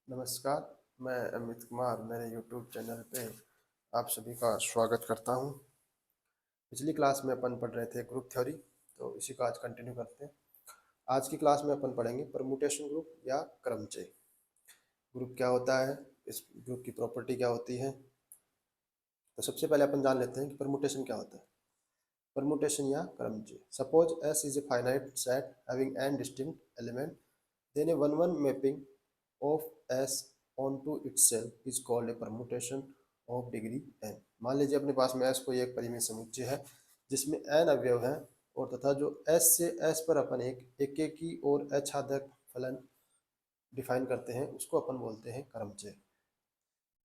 नमस्कार, मैं अमित कुमार मेरे YouTube चैनल पे आप सभी का स्वागत करता हूँ। पिछली क्लास में अपन पढ़ रहे थे ग्रुप थ्योरी, तो इसी को आज कंटिन्यू करते हैं। आज की क्लास में अपन पढ़ेंगे परमुटेशन ग्रुप या क्रमचय। ग्रुप क्या होता है, इस ग्रुप की प्रॉपर्टी क्या होती है। तो सबसे पहले अपन जान लेते हैं कि परमुटेशन क्या होता है। परमुटेशन या क्रमचय, suppose S is a finite set having n distinct element, then a one-one mapping of S onto itself is called a permutation of degree n। मान लीजिए अपने पास में S कोई एक परिमेय समुच्चय है जिसमें n अवयव हैं, और तथा जो S से S पर अपन एक की और अछादक फलन डिफाइन करते हैं उसको अपन बोलते हैं क्रमचय।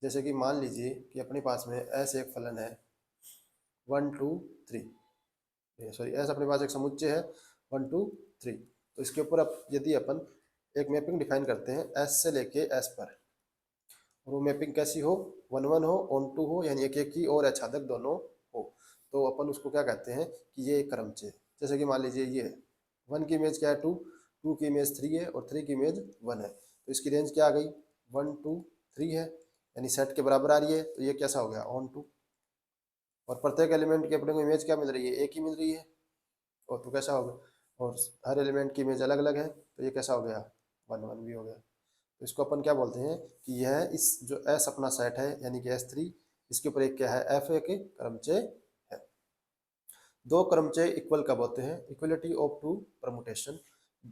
जैसे कि मान लीजिए कि अपने पास में S एक फलन है 1 2 3, सॉरी S अपने पास एक समुच्चय है 1 2 3। तो इसके ऊपर यदि अपन एक मैपिंग डिफाइन करते हैं S से लेके S पर, और वो मैपिंग कैसी हो, 1 1 हो, ऑन टू हो, यानी एक की और अछादक दोनों हो, तो अपन उसको क्या कहते हैं कि ये एक क्रमचय। जैसे कि मान लीजिए ये 1 की इमेज क्या है 2, 2 की इमेज 3 है और 3 की इमेज 1 है, तो इसकी रेंज क्या आ गई 1 2 3 है, यानी सेट के बराबर आ रही है, तो ये कैसा हो गया ऑन टू। और प्रत्येक एलिमेंट की अपने को इमेज क्या मिल रही है, एक ही मिल रही है, और तो कैसा होगा, और हर एलिमेंट की इमेज अलग अलग है, तो ये कैसा हो गया 1 1 भी हो गया। तो इसको अपन क्या बोलते हैं कि यह इस जो S अपना सेट है यानी कि S3, इसके ऊपर एक क्या है F एक क्रमचय है। दो क्रमचय इक्वल कब होते हैं, इक्वलिटी ऑफ टू परमुटेशन।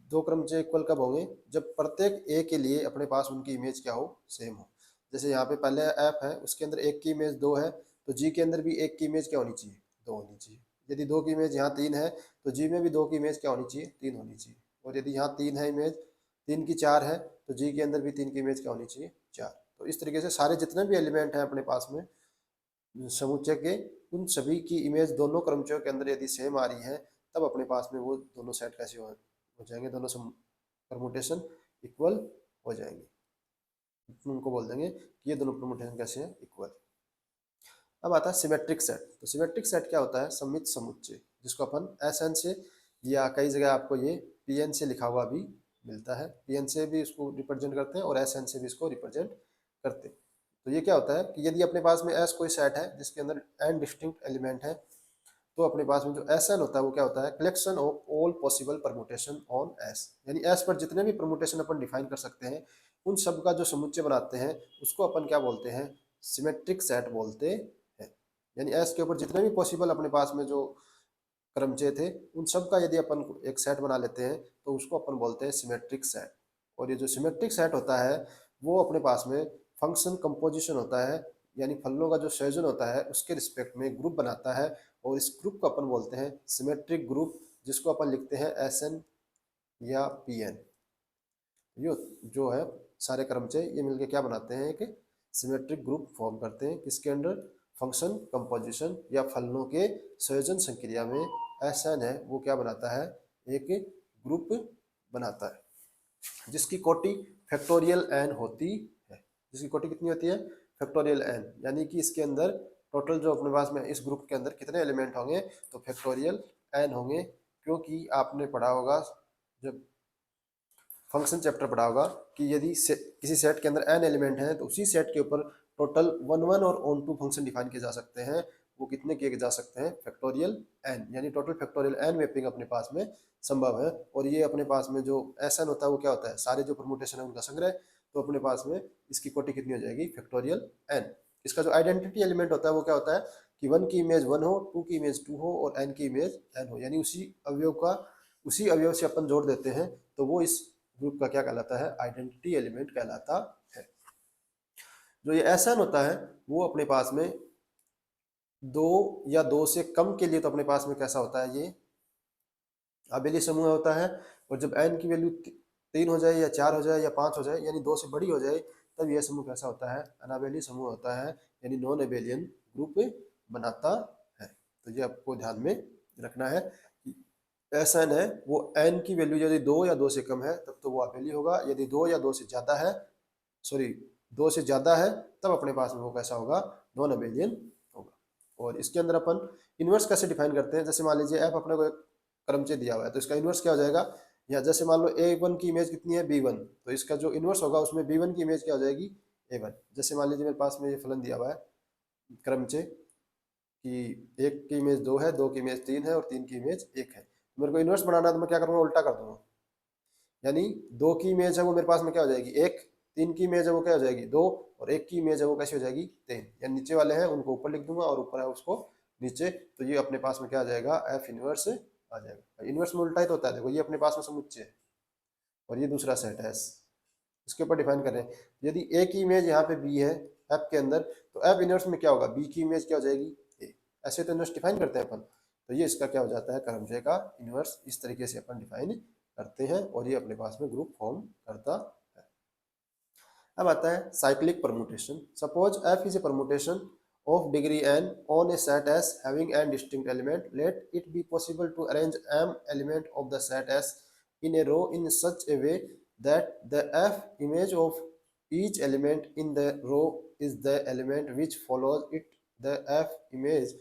दो क्रमचय इक्वल कब होंगे, जब प्रत्येक A के लिए अपने पास उनकी इमेज क्या हो, सेम हो। जैसे यहाँ पे पहले F है, उसके अंदर एक की इमेज 2 है, तो G के अंदर भी एक की इमेज क्या होनी चाहिए, 2 होनी चाहिए। यदि 2 की इमेज यहाँ 3 है, तो G में भी 2 की इमेज क्या होनी चाहिए, 3 होनी चाहिए। और यदि यहाँ 3 है इमेज, 3 की 4 है, तो G के अंदर भी 3 की इमेज क्या होनी चाहिए, 4। तो इस तरीके से सारे जितने भी एलिमेंट हैं अपने पास में समुच्चय के, उन सभी की इमेज दोनों क्रमचयों के अंदर यदि सेम आ रही है, तब अपने पास में वो दोनों सेट कैसे हो जाएंगे, दोनों परमुटेशन इक्वल हो जाएंगे। उनको बोल देंगे कि ये दोनों परमुटेशन कैसे हैं, इक्वल। अब आता है सिमेट्रिक सेट। तो सिमेट्रिक सेट क्या होता है, सममित समुच्चय, जिसको अपन SN से या कई जगह आपको ये PN से लिखा हुआ भी मिलता है। PN से भी इसको रिप्रेजेंट करते हैं और SN से भी इसको रिप्रेजेंट करते हैं। तो ये क्या होता है कि यदि अपने पास में S कोई सेट है जिसके अंदर n डिस्टिंक्ट एलिमेंट है, तो अपने पास में जो SN होता है वो क्या होता है, collection of all possible permutation on S। यानी S पर जितने भी परमुटेशन अपन डिफाइन कर सकते हैं, उन सब का जो समुच्चय बनाते हैं उसको अपन क्या बोलते हैं, सिमेट्रिक सेट बोलते हैं। यानी S के ऊपर जितने भी पॉसिबल अपने पास में जो क्रमचय थे, उन सब का यदि अपन एक सेट बना लेते हैं तो उसको अपन बोलते हैं सिमेट्रिक सेट। और ये जो सिमेट्रिक सेट होता है वो अपने पास में फंक्शन कंपोजिशन होता है, यानी फलनों का जो संयोजन होता है उसके रिस्पेक्ट में ग्रुप बनाता है, और इस ग्रुप को अपन बोलते हैं सिमेट्रिक ग्रुप, जिसको अपन लिखते हैं SN या PN। ये जो है सारे क्रमचय ये मिलके क्या बनाते हैं, एक सिमेट्रिक ग्रुप फॉर्म करते हैं, किसके अंडर, फंक्शन कंपोजिशन या फलनों के संयोजन संक्रिया में SN है वो क्या बनाता है, एक ग्रुप बनाता है, जिसकी कोटि फैक्टोरियल n होती है। जिसकी कोटि कितनी होती है, फैक्टोरियल n, यानी कि इसके अंदर टोटल जो अपने पास में इस ग्रुप के अंदर कितने एलिमेंट होंगे, तो फैक्टोरियल n होंगे। क्योंकि आपने पढ़ा होगा जब फंक्शन चैप्टर पढ़ा होगा कि यदि किसी सेट के अंदर n एलिमेंट हैं, तो उसी सेट के ऊपर टोटल 1 1 और ऑन टू फंक्शन डिफाइन किए जा सकते हैं। वो कितने किए जा सकते हैं, फैक्टोरियल n, यानी टोटल फैक्टोरियल n मैपिंग अपने पास में संभव है। और ये अपने पास में जो SN होता है वो क्या होता है, सारे जो परमुटेशन है उनका संग्रह। तो अपने पास में इसकी कोटि कितनी हो जाएगी, फैक्टोरियल n। इसका जो आइडेंटिटी एलिमेंट होता है वो क्या होता है कि 1 की इमेज 1 हो, 2 की इमेज 2 हो और n की इमेज n हो, यानी उसी अवयव से अपन जोड़ देते हैं, तो वो इस ग्रुप का क्या कहलाता है, आइडेंटिटी एलिमेंट कहलाता है। जो ये SN होता है वो अपने पास में 2 या 2 से कम के लिए तो अपने पास में कैसा होता है, ये आबेली समूह होता है। और जब n की वैल्यू 3 हो जाए या 4 हो जाए या 5 हो जाए, यानी 2 से बड़ी हो जाए, तब यह समूह कैसा होता है, अनाबेली समूह होता है, यानी नॉन एबेलियन ग्रुप बनाता है। तो ये आपको ध्यान में रखना है कि SN है वो n की वैल्यू यदि 2 या 2 से कम है तब तो वो आबेली होगा, यदि 2 या 2 से ज्यादा है, सॉरी 2 से ज्यादा है, तब अपने पास में वो कैसा होगा, नॉन अबेलियन होगा। और इसके अंदर अपन इनवर्स कैसे डिफाइन करते हैं, जैसे मान लीजिए f अपने को एक क्रमचय दिया हुआ है, तो इसका इनवर्स क्या हो जाएगा, या जैसे मान लो A1 की इमेज कितनी है B1, तो इसका जो इन्वर्स होगा उसमें B1 की इमेज क्या हो जाएगी A1। जैसे मान लीजिए मेरे पास में ये फलन दिया हुआ है क्रमचय कि 1 की इमेज 2 है, 2 की इमेज 3 है और 3 की इमेज 1 है। मेरे को इन्वर्स बनाना है तो मैं क्या करूँगा, उल्टा कर दूंगा। यानी 2 की इमेज है वो मेरे पास में क्या हो जाएगी 1, 3 की इमेज है वो क्या हो जाएगी 2 और 1 की इमेज है वो कैसी हो जाएगी 3। या नीचे वाले हैं उनको ऊपर लिख दूंगा और ऊपर है उसको नीचे, तो ये अपने पास में क्या आ जाएगा F इनवर्स आ जाएगा। इनवर्स में उल्टा ही तो होता है, देखो ये अपने पास में समुच्चय है और ये दूसरा सेट है S, इसके ऊपर डिफाइन कर रहे हैं। यदि A की इमेज यहाँ पे B है F के अंदर, तो F इनवर्स में क्या होगा, B की इमेज क्या हो जाएगी A। ऐसे तो इनवर्स डिफाइन करते हैं अपन, तो ये इसका क्या हो जाता है क्रमचय का इनवर्स। इस तरीके से अपन डिफाइन करते हैं और ये अपने पास में ग्रुप फॉर्म करता है। अब आता है cyclic permutation. Suppose F is a permutation of degree n on a set S having n distinct element. Let it be possible to arrange m element of the set S in a row in such a way that the F image of each element in the row is the element which follows it. The F image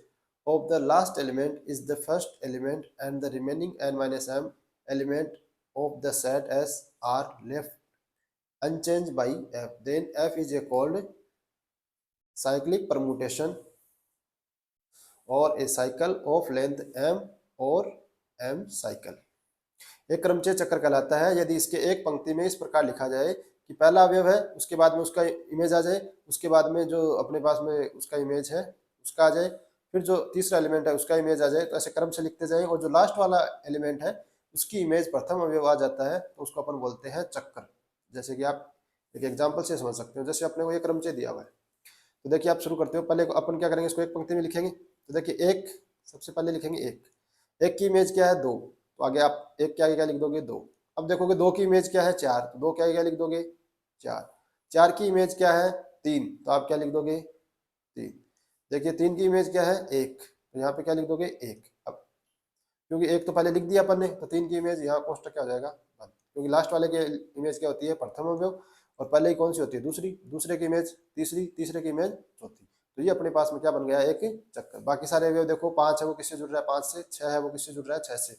of the last element is the first element and the remaining n minus m element of the set S are left unchanged by F. Then F is a called cyclic permutation और ए cycle of length m और m cycle. एक क्रमचय चक्र कहलाता है यदि इसके एक पंक्ति में इस प्रकार लिखा जाए कि पहला अवयव है उसके बाद में उसका इमेज आ जाए, उसके बाद में जो अपने पास में उसका इमेज है उसका आ जाए, फिर जो तीसरा एलिमेंट है उसका इमेज आ जाए, तो ऐसे क्रम से लिखते जाए और जो लास्ट वाला एलिमेंट है उसकी इमेज प्रथम अवयव आ जाता है तो उसको अपन बोलते हैं चक्कर। जैसे कि आप एक एग्जाम्पल से समझ सकते हो, जैसे अपने को एक क्रमचय दिया हुआ है तो देखिए आप शुरू करते हो, पहले अपन क्या करेंगे इसको एक पंक्ति में लिखेंगे, तो देखिए एक सबसे पहले लिखेंगे एक की इमेज क्या है 2, तो आगे आप एक के आगे क्या लिख दोगे 2। अब देखोगे 2 की इमेज क्या है 4, तो 2 के आगे क्या लिख दोगे 4। 4 की इमेज क्या है 3, तो आप क्या लिख दोगे 3। देखिए 3 की इमेज क्या है 1, तो यहाँ पे क्या लिख दोगे 1। अब क्योंकि एक तो पहले लिख दिया अपन ने तो 3 की इमेज यहाँ कोष्टक क्या हो जाएगा 1, क्योंकि लास्ट वाले के इमेज क्या होती है प्रथम अवयव और पहले ही कौन सी होती है दूसरी, दूसरे की इमेज तीसरी, तीसरे की इमेज चौथी। तो ये अपने पास में क्या बन गया एक चक्कर। बाकी सारे अवयव देखो 5 है वो किससे जुड़ रहा है 5 से, 6 है वो किससे जुड़ रहा है 6 से।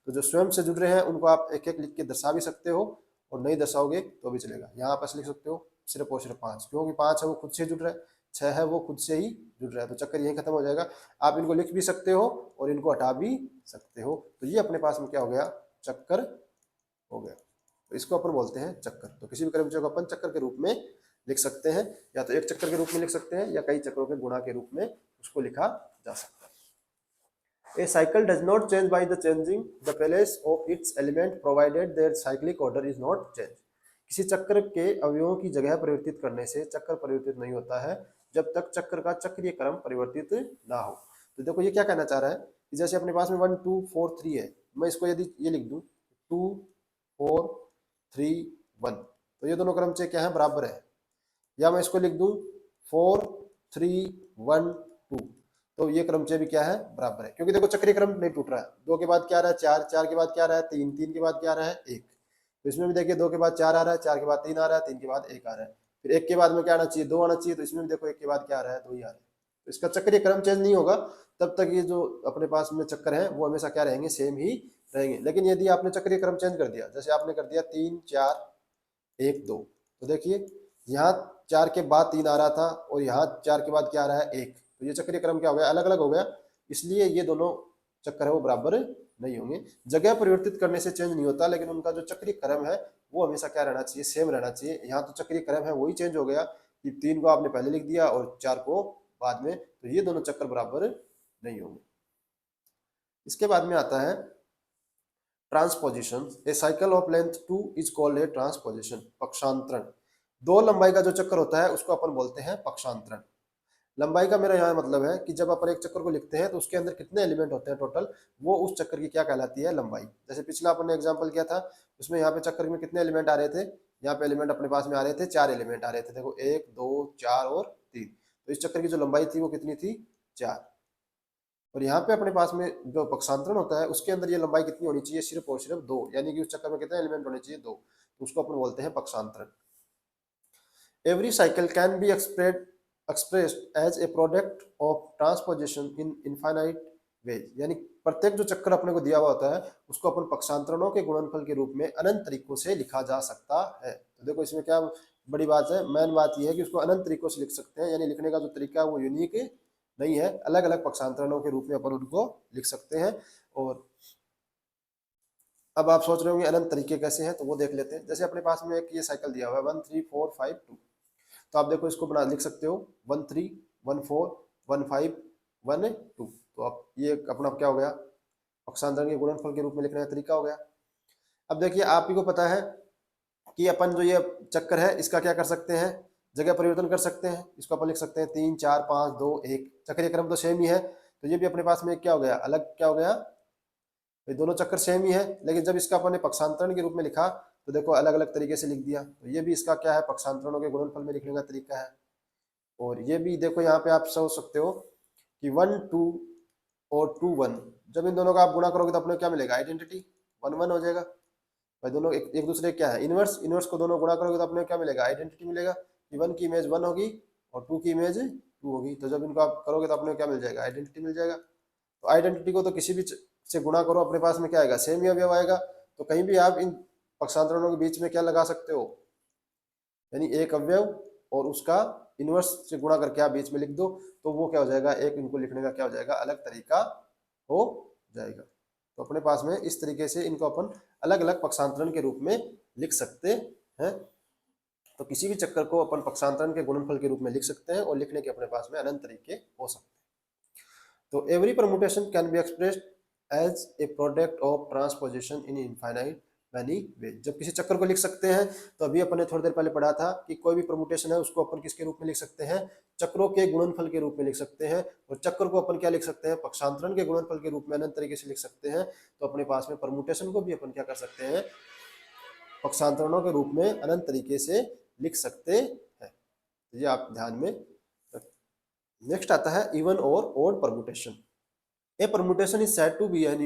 तो जो स्वयं से जुड़ रहे हैं उनको आप एक एक लिख के दर्शा भी सकते हो और नहीं दर्शाओगे तो भी चलेगा। यहाँ आप ऐसे लिख सकते हो सिर्फ और सिर्फ 5, क्योंकि 5 है वो खुद से जुड़ रहा है, 6 है वो खुद से ही जुड़ रहा है, तो चक्कर यही खत्म हो जाएगा। आप इनको लिख भी सकते हो और इनको हटा भी सकते हो, तो ये अपने पास में क्या हो गया चक्कर हो गया। तो इसको अपन बोलते हैं चक्कर। तो किसी भी क्रमचय को अपन चक्कर के रूप में लिख सकते हैं, या तो एक चक्कर के रूप में लिख सकते हैं या कई चक्रों के गुणा के रूप में उसको लिखा जा सकता है। A cycle does not change by the changing the place of its element provided their cyclic order is not change. किसी चक्र के अवयवों की जगह परिवर्तित करने से चक्र परिवर्तित नहीं होता है जब तक चक्र का चक्रीय क्रम परिवर्तित ना हो। तो देखो ये क्या कहना चाह रहा है कि जैसे अपने पास में 1 2 4 3 है, मैं इसको यदि ये लिख दूं 2 4 3 1, तो ये दोनों क्रमचय क्या है बराबर है। या मैं इसको लिख दूं 4 3 1 2, तो ये क्रमचय भी क्या है बराबर है, क्योंकि देखो चक्रीय क्रम नहीं टूट रहा है। 2 के बाद क्या आ रहा है 4, 4 के बाद क्या आ रहा है 3, 3 के बाद क्या आ रहा है 1, तो इसमें भी देखिए 2 के बाद 4 आ रहा है, 4 के बाद 3 आ रहा है, 3 के बाद 1 आ रहा है, फिर 1 के बाद में क्या आना चाहिए 2 आना चाहिए, तो इसमें भी देखो 1 के बाद क्या आ रहा है 2 ही आ रहा है। तो इसका चक्रीय क्रम चेंज नहीं होगा तब तक ये जो अपने पास में चक्कर है वो हमेशा क्या रहेंगे सेम ही रहेंगे। लेकिन यदि आपने चक्रीय क्रम चेंज कर दिया, जैसे आपने कर दिया 3 4 1 2, तो देखिए यहाँ 4 के बाद 3 आ रहा था और यहाँ 4 के बाद क्या आ रहा है 1, तो ये चक्रीय क्रम क्या हो गया अलग अलग हो गया, इसलिए ये दोनों चक्कर है वो बराबर नहीं होंगे। जगह परिवर्तित करने से चेंज नहीं होता, लेकिन उनका जो चक्रीय क्रम है वो हमेशा क्या रहना चाहिए सेम रहना चाहिए। यहाँ तो चक्रीय क्रम है वही चेंज हो गया कि 3 को आपने पहले लिख दिया और 4 को बाद में, तो ये दोनों चक्कर बराबर नहीं होंगे। इसके बाद में आता है transposition. A cycle of length 2 is called a transposition, पक्षांतरण। 2 लंबाई का जो चक्कर होता है उसको अपन बोलते हैं पक्षांतरण। लंबाई का मेरा यहाँ मतलब है कि जब अपन एक चक्कर को लिखते हैं तो उसके अंदर कितने एलिमेंट होते हैं टोटल, वो उस चक्कर की क्या कहलाती है लंबाई। जैसे पिछला अपन ने एग्जांपल किया था उसमें यहाँ पे चक्कर में कितने एलिमेंट आ रहे थे, यहाँ पे एलिमेंट अपने पास में आ रहे थे 4 एलिमेंट आ रहे थे, देखो 1 2 4 और 3, तो इस चक्कर की जो लंबाई थी वो कितनी थी 4। और यहाँ पे अपने पास में जो पक्षांतरण होता है उसके अंदर ये लंबाई कितनी होनी चाहिए सिर्फ और सिर्फ 2, यानी कि उस चक्कर में कितने एलिमेंट होने चाहिए 2, तो उसको अपन बोलते हैं पक्षांतरण। Every cycle can be expressed as a product of transposition in infinite ways, यानी प्रत्येक जो चक्कर अपने को दिया हुआ होता है उसको अपन पक्षांतरणों के गुणनफल के रूप में अनंत तरीकों से लिखा जा सकता है। तो देखो इसमें क्या बड़ी बात है, मेन बात यह है कि उसको अनंत तरीकों से लिख सकते हैं, यानी लिखने का जो तरीका है वो यूनिक नहीं है, अलग अलग पक्षांतरणों के रूप में अपन उनको लिख सकते हैं। और अब आप सोच रहे होंगे अनंत तरीके कैसे हैं, तो वो देख लेते हैं। जैसे अपने पास में एक ये साइकिल दिया हुआ है 1 3 4 5 2, तो आप देखो इसको बना लिख सकते हो 1 3 1 4 1 5 1 2। तो आप ये अपना क्या हो गया, पक्षांतरण के गुणनफल के रूप में लिखने का तरीका हो गया। अब देखिए आप ही को पता है कि अपन जो ये चक्कर है इसका क्या कर सकते हैं, जगह परिवर्तन कर सकते हैं। इसको अपन लिख सकते हैं 3 4 5 2 1, चक्रीय क्रम तो सेम ही है, तो ये भी अपने पास में क्या हो गया, अलग क्या हो गया, ये दोनों चक्कर सेम ही है, लेकिन जब इसका अपन ने पक्षांतरण के रूप में लिखा तो देखो अलग अलग तरीके से लिख दिया। तो ये भी इसका क्या है, पक्षांतरणों के गुणनफल में लिखने का तरीका है। और ये भी देखो यहाँ पे आप सोच सकते हो कि 1 2 और 2 1, जब इन दोनों का आप गुणा करोगे तो अपने क्या मिलेगा, आइडेंटिटी 1 1 हो जाएगा। भाई दोनों एक दूसरे क्या है, इनवर्स, इनवर्स को दोनों गुणा करोगे तो अपने क्या मिलेगा, आइडेंटिटी मिलेगा कि 1 की इमेज 1 होगी और 2 की इमेज 2 होगी। तो जब इनको आप करोगे तो अपने क्या मिल जाएगा, आइडेंटिटी मिल जाएगा। तो आइडेंटिटी को तो किसी भी से गुणा करो अपने पास में क्या आएगा, सेम ही अवयव आएगा। तो कहीं भी आप इन पक्षांतरणों के बीच में क्या लगा सकते हो, यानी एक अवयव और उसका इनवर्स से गुणा करके आप बीच में लिख दो, तो वो क्या हो जाएगा, एक इनको लिखने का क्या हो जाएगा, अलग तरीका हो जाएगा। तो अपने पास में इस तरीके से इनको अपन अलग अलग पक्षांतरण के रूप में लिख सकते हैं। तो किसी भी चक्कर को अपन पक्षांतरण के गुणनफल के रूप में लिख सकते हैं और लिखने के अपने पास में अनंत तरीके हो सकते हैं। तो every permutation can be expressed as a product of transposition in infinite many ways. जब किसी चक्कर को लिख सकते हैं तो अभी अपन ने थोड़ी देर पहले पढ़ा था कि कोई भी परमुटेशन है उसको अपन किसके रूप में लिख सकते हैं, चक्रों के गुणनफल के रूप में लिख सकते हैं। और चक्कर को अपन क्या लिख सकते हैं, पक्षांतरण के गुणनफल के रूप में अनंत तरीके से लिख सकते हैं। तो अपने पास में परमुटेशन को भी अपन क्या कर सकते हैं, पक्षांतरणों के रूप में अनंत तरीके से लिख सकते हैं। ये आप ध्यान में। नेक्स्ट आता है इवन और odd permutation. A permutation is said to be an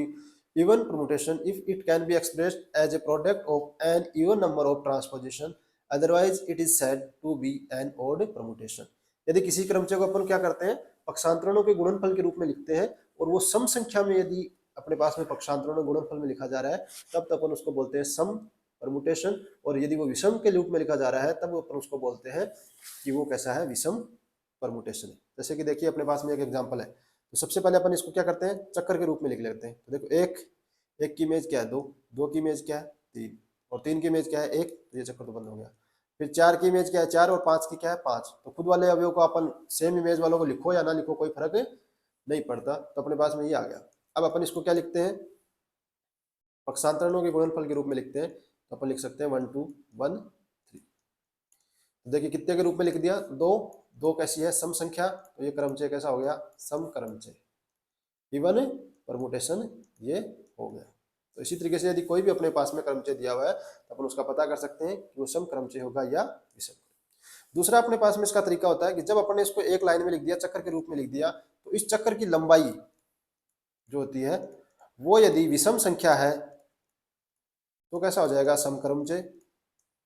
even permutation if it can be expressed as a product of an even number of transposition, otherwise it is said to be an odd permutation। यदि किसी क्रमचय को अपन क्या करते हैं, पक्षांतरणों के गुणनफल के रूप में लिखते हैं और वो सम संख्या में यदि अपने पास में पक्षांतरणों के गुणनफल में लिखा जा रहा है तब अपन उसको बोलते हैं सम परमुटेशन। और यदि वो विषम के रूप में लिखा जा रहा है तब अपन उसको बोलते हैं कि वो कैसा है, विषम परमुटेशन है। जैसे कि देखिए अपने पास में एक एग्जांपल है, तो सबसे पहले अपन इसको क्या करते हैं, चक्कर के रूप में लिख लेते हैं। तो देखो एक की इमेज क्या है, दो की इमेज क्या है, 3, और 3 की इमेज क्या है, 1, तो ये चक्कर तो बंद हो गया। फिर 4 की इमेज क्या है, 4, और 5 की क्या है, 5। तो खुद वाले अवयव को अपन सेम इमेज वालों को लिखो या ना लिखो कोई फर्क नहीं पड़ता। तो अपने पास में ये आ गया। अब अपन इसको क्या लिखते हैं, पक्षांतरणों के गुणनफल के रूप में लिखते हैं। तो अपन लिख सकते हैं 1 2 1 3। देखिए कितने के रूप में लिख दिया, 2 कैसी है, सम संख्या, तो ये क्रमचय कैसा हो गया, सम क्रमचय, इवन परमुटेशन ये हो गया। तो इसी तरीके से यदि कोई भी अपने पास में क्रमचय दिया हुआ है तो अपन उसका पता कर सकते हैं कि वो सम क्रमचय होगा या विषम। दूसरा अपने पास में इसका तरीका होता है कि जब अपन ने इसको एक लाइन में लिख दिया, चक्कर के रूप में लिख दिया, तो इस चक्कर की लंबाई जो होती है वो यदि विषम संख्या है तो कैसा हो जाएगा, समक्रमचय।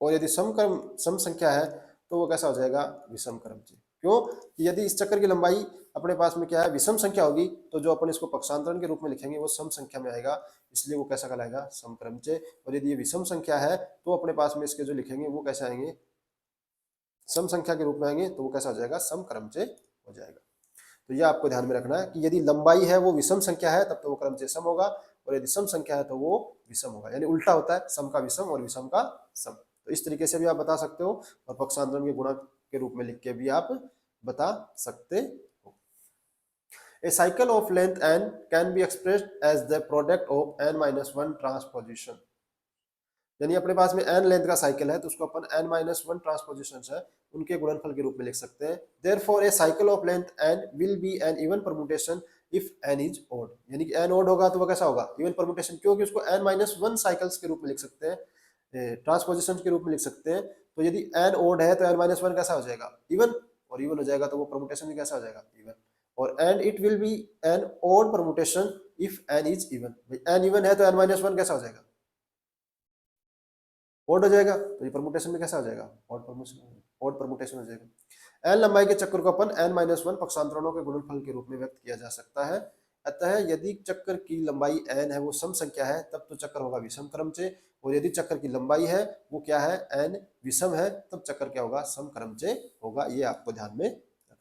और यदि सम संख्या है तो वो कैसा हो जाएगा, विषम क्रमचय। क्यों, कि यदि इस चक्कर की लंबाई अपने पास में क्या है, विषम संख्या होगी, तो जो अपन इसको पक्षांतरण के रूप में लिखेंगे वो सम संख्या में आएगा, इसलिए वो कैसा कहलाएगा, समक्रमचय। और यदि ये विषम संख्या है तो अपने पास में इसके जो लिखेंगे वो कैसे आएंगे, सम संख्या के रूप में आएंगे, तो वो कैसा हो जाएगा, समक्रमचय हो जाएगा। तो ये आपको ध्यान में रखना है कि यदि लंबाई है वो विषम संख्या है तब तो वो क्रमचय सम होगा, और यदि सम संख्या है तो वो विषम होगा। यानी उल्टा होता है, सम का विषम और विषम का सम। तो इस तरीके से भी आप बता सकते हो, और पक्षांतरण के गुणक के रूप में लिख के भी आप बता सकते हो। A cycle of length n can be expressed as the product of n-1 transposition. यानी अपने पास में n लेंथ का साइकिल है तो उसको अपन n-1 ट्रांसपोजिशंस है उनके गुणनफल के रूप में लिख सकते हैं। Therefore a cycle of length n will be an even permutation if n is odd. यानी कि n ओड होगा तो वो कैसा होगा, इवन परमुटेशन, क्योंकि उसको n-1 साइकिल्स के रूप में लिख सकते हैं, ट्रांसपोजिशन के रूप में लिख सकते हैं। तो यदि n ओड है तो n-1 कैसा हो जाएगा, इवन, और इवन हो जाएगा तो वो परमुटेशन भी कैसा हो जाएगा, इवन। और and it will be an odd permutation if n is even. n even है तो n-1 कैसा हो जाएगा, ओड हो जाएगा। तो ये परमुटेशन में कैसा हो जाएगा, ऑड परमुटेशन हो जाएगा। एन लंबाई के चक्कर को अपन n-1 पक्षांतरणों के गुणनफल के रूप में व्यक्त किया जा सकता है। अतः यदि चक्र की लंबाई n है वो सम संख्या है तब तो चक्र होगा विषम क्रमचय, और यदि चक्र की लंबाई है वो क्या है n विषम है तब चक्र क्या होगा सम क्रमचय होगा। ये आपको ध्यान में रखना है।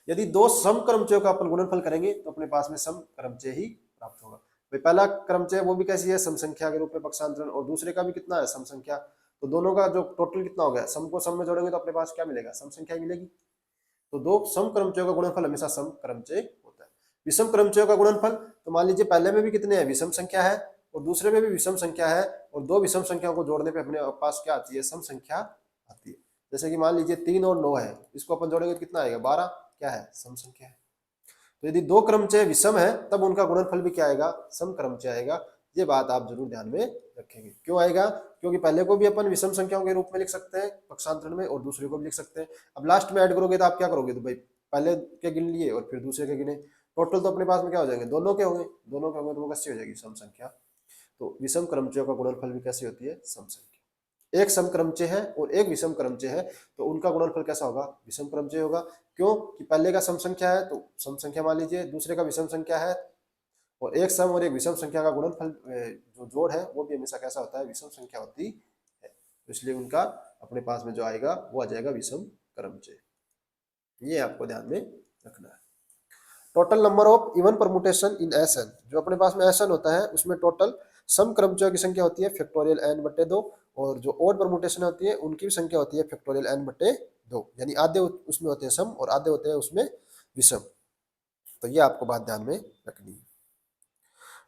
यदि दो सम क्रमचयों का अपन गुणनफल करेंगे तो अपने पास में सम क्रमचय ही प्राप्त होगा। भाई पहला क्रमचय वो भी कैसी है सम संख्या के रूप में पक्षांतरण, और दूसरे का भी कितना है सम संख्या, तो दोनों का जो टोटल कितना हो गया, सम को सम में जोड़ेंगे तो अपने पास क्या मिलेगा सम संख्या ही मिलेगी। तो दो सम क्रमचयों का गुणनफल हमेशा सम क्रमचय होता है। विषम क्रमचयों का गुणनफल, तो मान लीजिए पहले में भी कितने हैं विषम संख्या है और दूसरे में भी विषम संख्या है, और दो विषम संख्याओं को जोड़ने पे अपने पास क्या आती है सम संख्या आती है। जैसे कि मान लीजिए 3 और 9 है, इसको अपन जोड़ेंगे तो कितना आएगा 12, क्या है सम संख्या है। तो यदि दो क्रमचय विषम है तब उनका गुणनफल भी क्या आएगा सम क्रमचय आएगा। ये बात आप जरूर ध्यान में रखेंगे। क्यों आएगा, क्योंकि पहले को भी अपन विषम संख्याओं के रूप में लिख सकते हैं पक्षांतरण में और दूसरे को भी लिख सकते हैं। अब लास्ट में ऐड करोगे तो आप क्या करोगे, तो भाई पहले के गिन लिए और फिर दूसरे के गिने, टोटल तो अपने पास में क्या हो जाएंगे दोनों के होंगे, दोनों के होंगे तो वो कैसी हो जाएगी सम संख्या। तो विषम क्रमचयों का गुणनफल भी कैसी होती है सम संख्या। एक सम क्रमचय है और एक विषम क्रमचय है तो उनका गुणनफल कैसा होगा विषम क्रमचय होगा। क्यों कि पहले का सम संख्या है तो सम संख्या मान लीजिए, दूसरे का विषम संख्या है, और एक सम और एक विषम संख्या का गुणनफल जो जोड़ है वो भी हमेशा कैसा होता है विषम संख्या होती है। तो इसलिए उनका अपने पास में जो आएगा वो आ जाएगा विषम क्रमचय। ये आपको ध्यान में रखना है। Total number of even permutation in SN, जो अपने पास में एसएन होता है उसमें टोटल सम क्रमचयों की संख्या होती है फैक्टोरियल n बटे 2, और जो ओड परमुटेशन होती है उनकी भी संख्या होती है फैक्टोरियल n बटे 2, यानी आधे उसमें होते हैं सम और आधे होते हैं उसमें विषम। तो ये आपको बात ध्यान में रखनी है।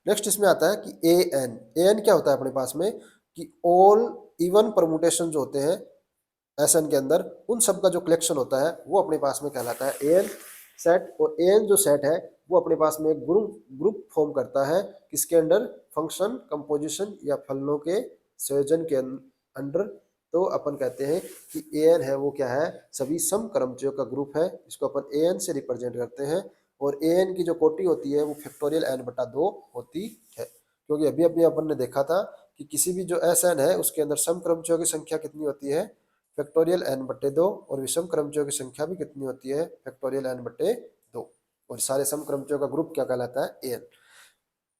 नेक्स्ट इसमें आता है कि an क्या होता है अपने पास में कि ऑल इवन परमुटेशन जो होते हैं एसएन के अंदर उन सब का जो कलेक्शन होता है वो अपने पास में कहलाता है एन सेट। और एन जो सेट है वो अपने पास में ग्रुप फॉर्म करता है किसके अंडर, फंक्शन कंपोजिशन या फलनों के संयोजन के अंडर। तो अपन कहते हैं कि एन है वो क्या है सभी सम क्रमचयों का ग्रुप है, इसको अपन एन से रिप्रेजेंट करते हैं। और एन की जो कोटि होती है वो फैक्टोरियल n बटा 2 होती है, क्योंकि अभी अभी अपन ने देखा था कि किसी भी जो एस एन है उसके अंदर सम क्रमचयों की संख्या कितनी होती है फैक्टोरियल n बटे 2, और विषम क्रमचयों की संख्या भी कितनी होती है फैक्टोरियल n बटे 2, और सारे सम क्रमचयों का ग्रुप क्या कहलाता है एन।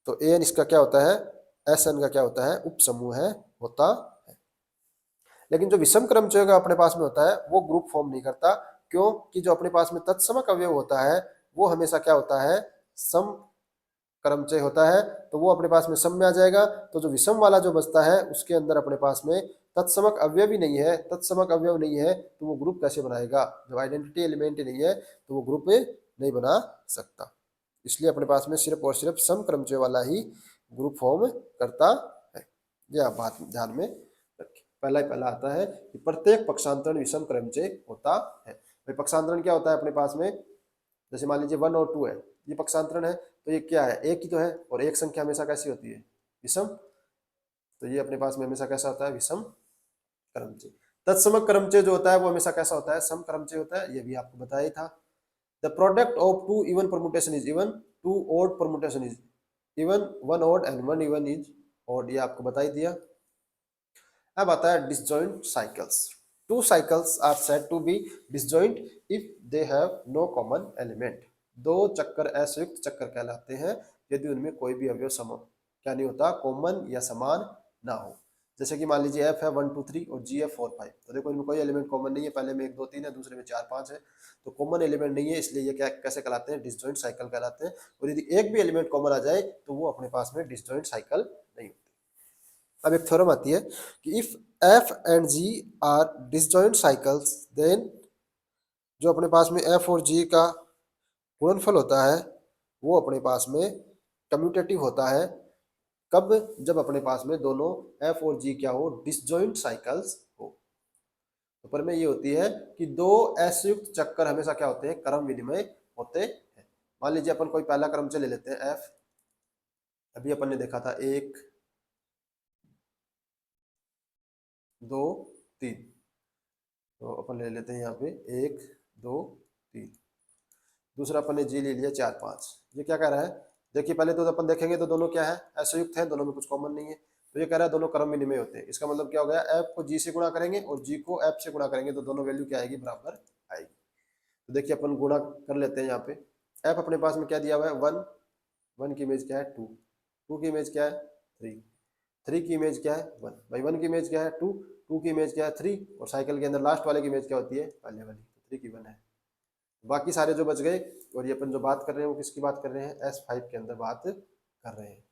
तो एन इसका क्या होता है एस एन का क्या होता है उप समूह है होता है। लेकिन जो विषम क्रमचयों का अपने पास में होता है वो ग्रुप फॉर्म नहीं करता, क्योंकि जो अपने पास में तत्समक अवयव होता है वो हमेशा क्या होता है सम क्रमचय होता है, तो वो अपने पास में सम में आ जाएगा। तो जो विषम वाला जो बचता है उसके अंदर अपने पास में तत्समक अवयव ही नहीं है, तत्समक अवयव नहीं है तो वो ग्रुप कैसे बनाएगा, जब आइडेंटिटी एलिमेंट ही नहीं है तो वो ग्रुप नहीं बना सकता। इसलिए अपने पास में सिर्फ और सिर्फ सम क्रमचय वाला ही ग्रुप फॉर्म करता है। यह आप बात ध्यान में रखें। पहला ही पहला आता है कि प्रत्येक पक्षांतरण विषम क्रमचय होता है। भाई पक्षांतरण क्या होता है अपने पास में, जैसे मान लीजिए 1 और 2 है, ये पक्षांतरण है तो ये क्या है एक ही तो है, और एक संख्या हमेशा कैसी होती है विषम, तो ये अपने पास में हमेशा कैसा होता है विषम क्रमचय। तत्समक क्रमचय जो होता है वो हमेशा कैसा होता है सम क्रमचय होता है, ये भी आपको बताया ही था। The product of two even permutation is even, two odd permutation is even, one odd and one even is odd, ये आपको बता ही दिया। अब आता है disjoint cycles. Two cycles are said to be disjoint if they have no common element. दो चक्कर असंयुक्त चक्कर कहलाते हैं यदि उनमें कोई भी अवयव सम क्या नहीं होता कॉमन या समान ना हो। जैसे कि मान लीजिए एफ है 1 2 3 और जी है 4 5, तो देखो इनमें कोई एलिमेंट कॉमन नहीं है, पहले में 1 2 3 है दूसरे में 4 5 है, तो कॉमन एलिमेंट नहीं है, इसलिए ये क्या कैसे कहलाते हैं डिसजॉइंट साइकिल कहलाते हैं। और यदि एक भी एलिमेंट कॉमन आ जाए तो वो अपने पास में डिसजॉइंट साइकिल नहीं होती। अब एक थ्योरम आती है कि if F and G are disjoint cycles then जो अपने पास में एफ और जी का गुणनफल होता है वो अपने पास में कम्यूटेटिव होता है। कब, जब अपने पास में दोनों एफ और जी क्या हो डिसजॉइंट साइकिल्स हो। तो पर में ये होती है कि दो असंयुक्त चक्कर हमेशा क्या होते हैं क्रम विनिमय होते हैं। मान लीजिए अपन कोई पहला क्रम ले लेते हैं एफ, अभी अपन ने देखा था 1 2 3, तो अपन ले लेते हैं यहाँ पे 1 2 3। दूसरा अपन ने जी ले लिया 4 5। ये क्या कह रहा है, देखिए पहले तो अपन देखेंगे तो दोनों क्या है असंयुक्त हैं, दोनों में कुछ कॉमन नहीं है, तो ये कह रहा है दोनों क्रम विनिमय होते हैं। इसका मतलब क्या हो गया एफ को जी से गुणा करेंगे और जी को एफ से गुणा करेंगे तो दोनों वैल्यू क्या आएगी बराबर आएगी। तो देखिए अपन गुणा कर लेते हैं यहाँ पे, एफ अपने पास में क्या दिया हुआ है 1, 1 की इमेज क्या है 2, 2 की इमेज क्या है 3, 3 की इमेज क्या है 1, भाई 1 की इमेज क्या है 2, 2 की इमेज क्या है 3, और साइकिल के अंदर लास्ट वाले की इमेज क्या होती है पहले वाली, तो 3 की 1 है। बाकी सारे जो बच गए, और ये अपन जो बात कर रहे हैं वो किसकी बात कर रहे हैं, S5 के अंदर बात कर रहे हैं।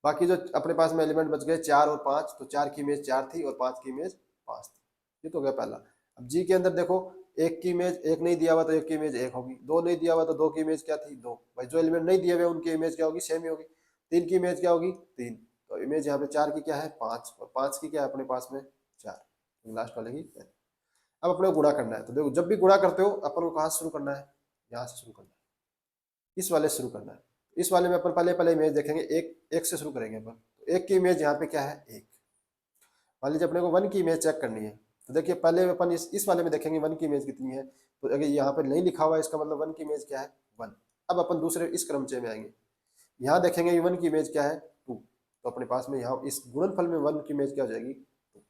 बाकी जो अपने पास में एलिमेंट बच गए 4 और 5, तो 4 की इमेज 4 थी और 5 की इमेज 5 थी, ये तो हो गया पहला। अब जी के अंदर देखो, एक की इमेज एक नहीं दिया हुआ तो एक की इमेज एक होगी, दो नहीं दिया हुआ तो दो की इमेज क्या थी 2, भाई जो एलिमेंट नहीं दिए हुए उनकी इमेज क्या होगी सेम ही होगी। 3 की इमेज क्या होगी 3, तो इमेज यहाँ पे 4 की क्या है 5, और 5 की क्या है अपने पास में 4, लास्ट वाले की 10। अब अपने को गुणा करना है, तो देखो जब भी गुणा करते हो अपन को कहाँ से शुरू करना है, यहाँ से शुरू करना है, इस वाले से शुरू करना है। इस वाले में अपन पहले पहले इमेज देखेंगे, एक एक से शुरू करेंगे अपन, तो एक की इमेज यहाँ पे क्या है एक। मान लीजिए अपने को 1 की इमेज चेक करनी है, तो देखिए पहले अपन इस वाले में देखेंगे 1 की इमेज कितनी है, तो अगर यहाँ पे नहीं लिखा हुआ है इसका मतलब 1 की इमेज क्या है 1। अब अपन दूसरे इस क्रमचय में आएंगे, यहाँ देखेंगे 1 की इमेज क्या है 2, तो अपने पास में यहाँ इस गुणनफल में 1 की इमेज क्या हो जाएगी 2।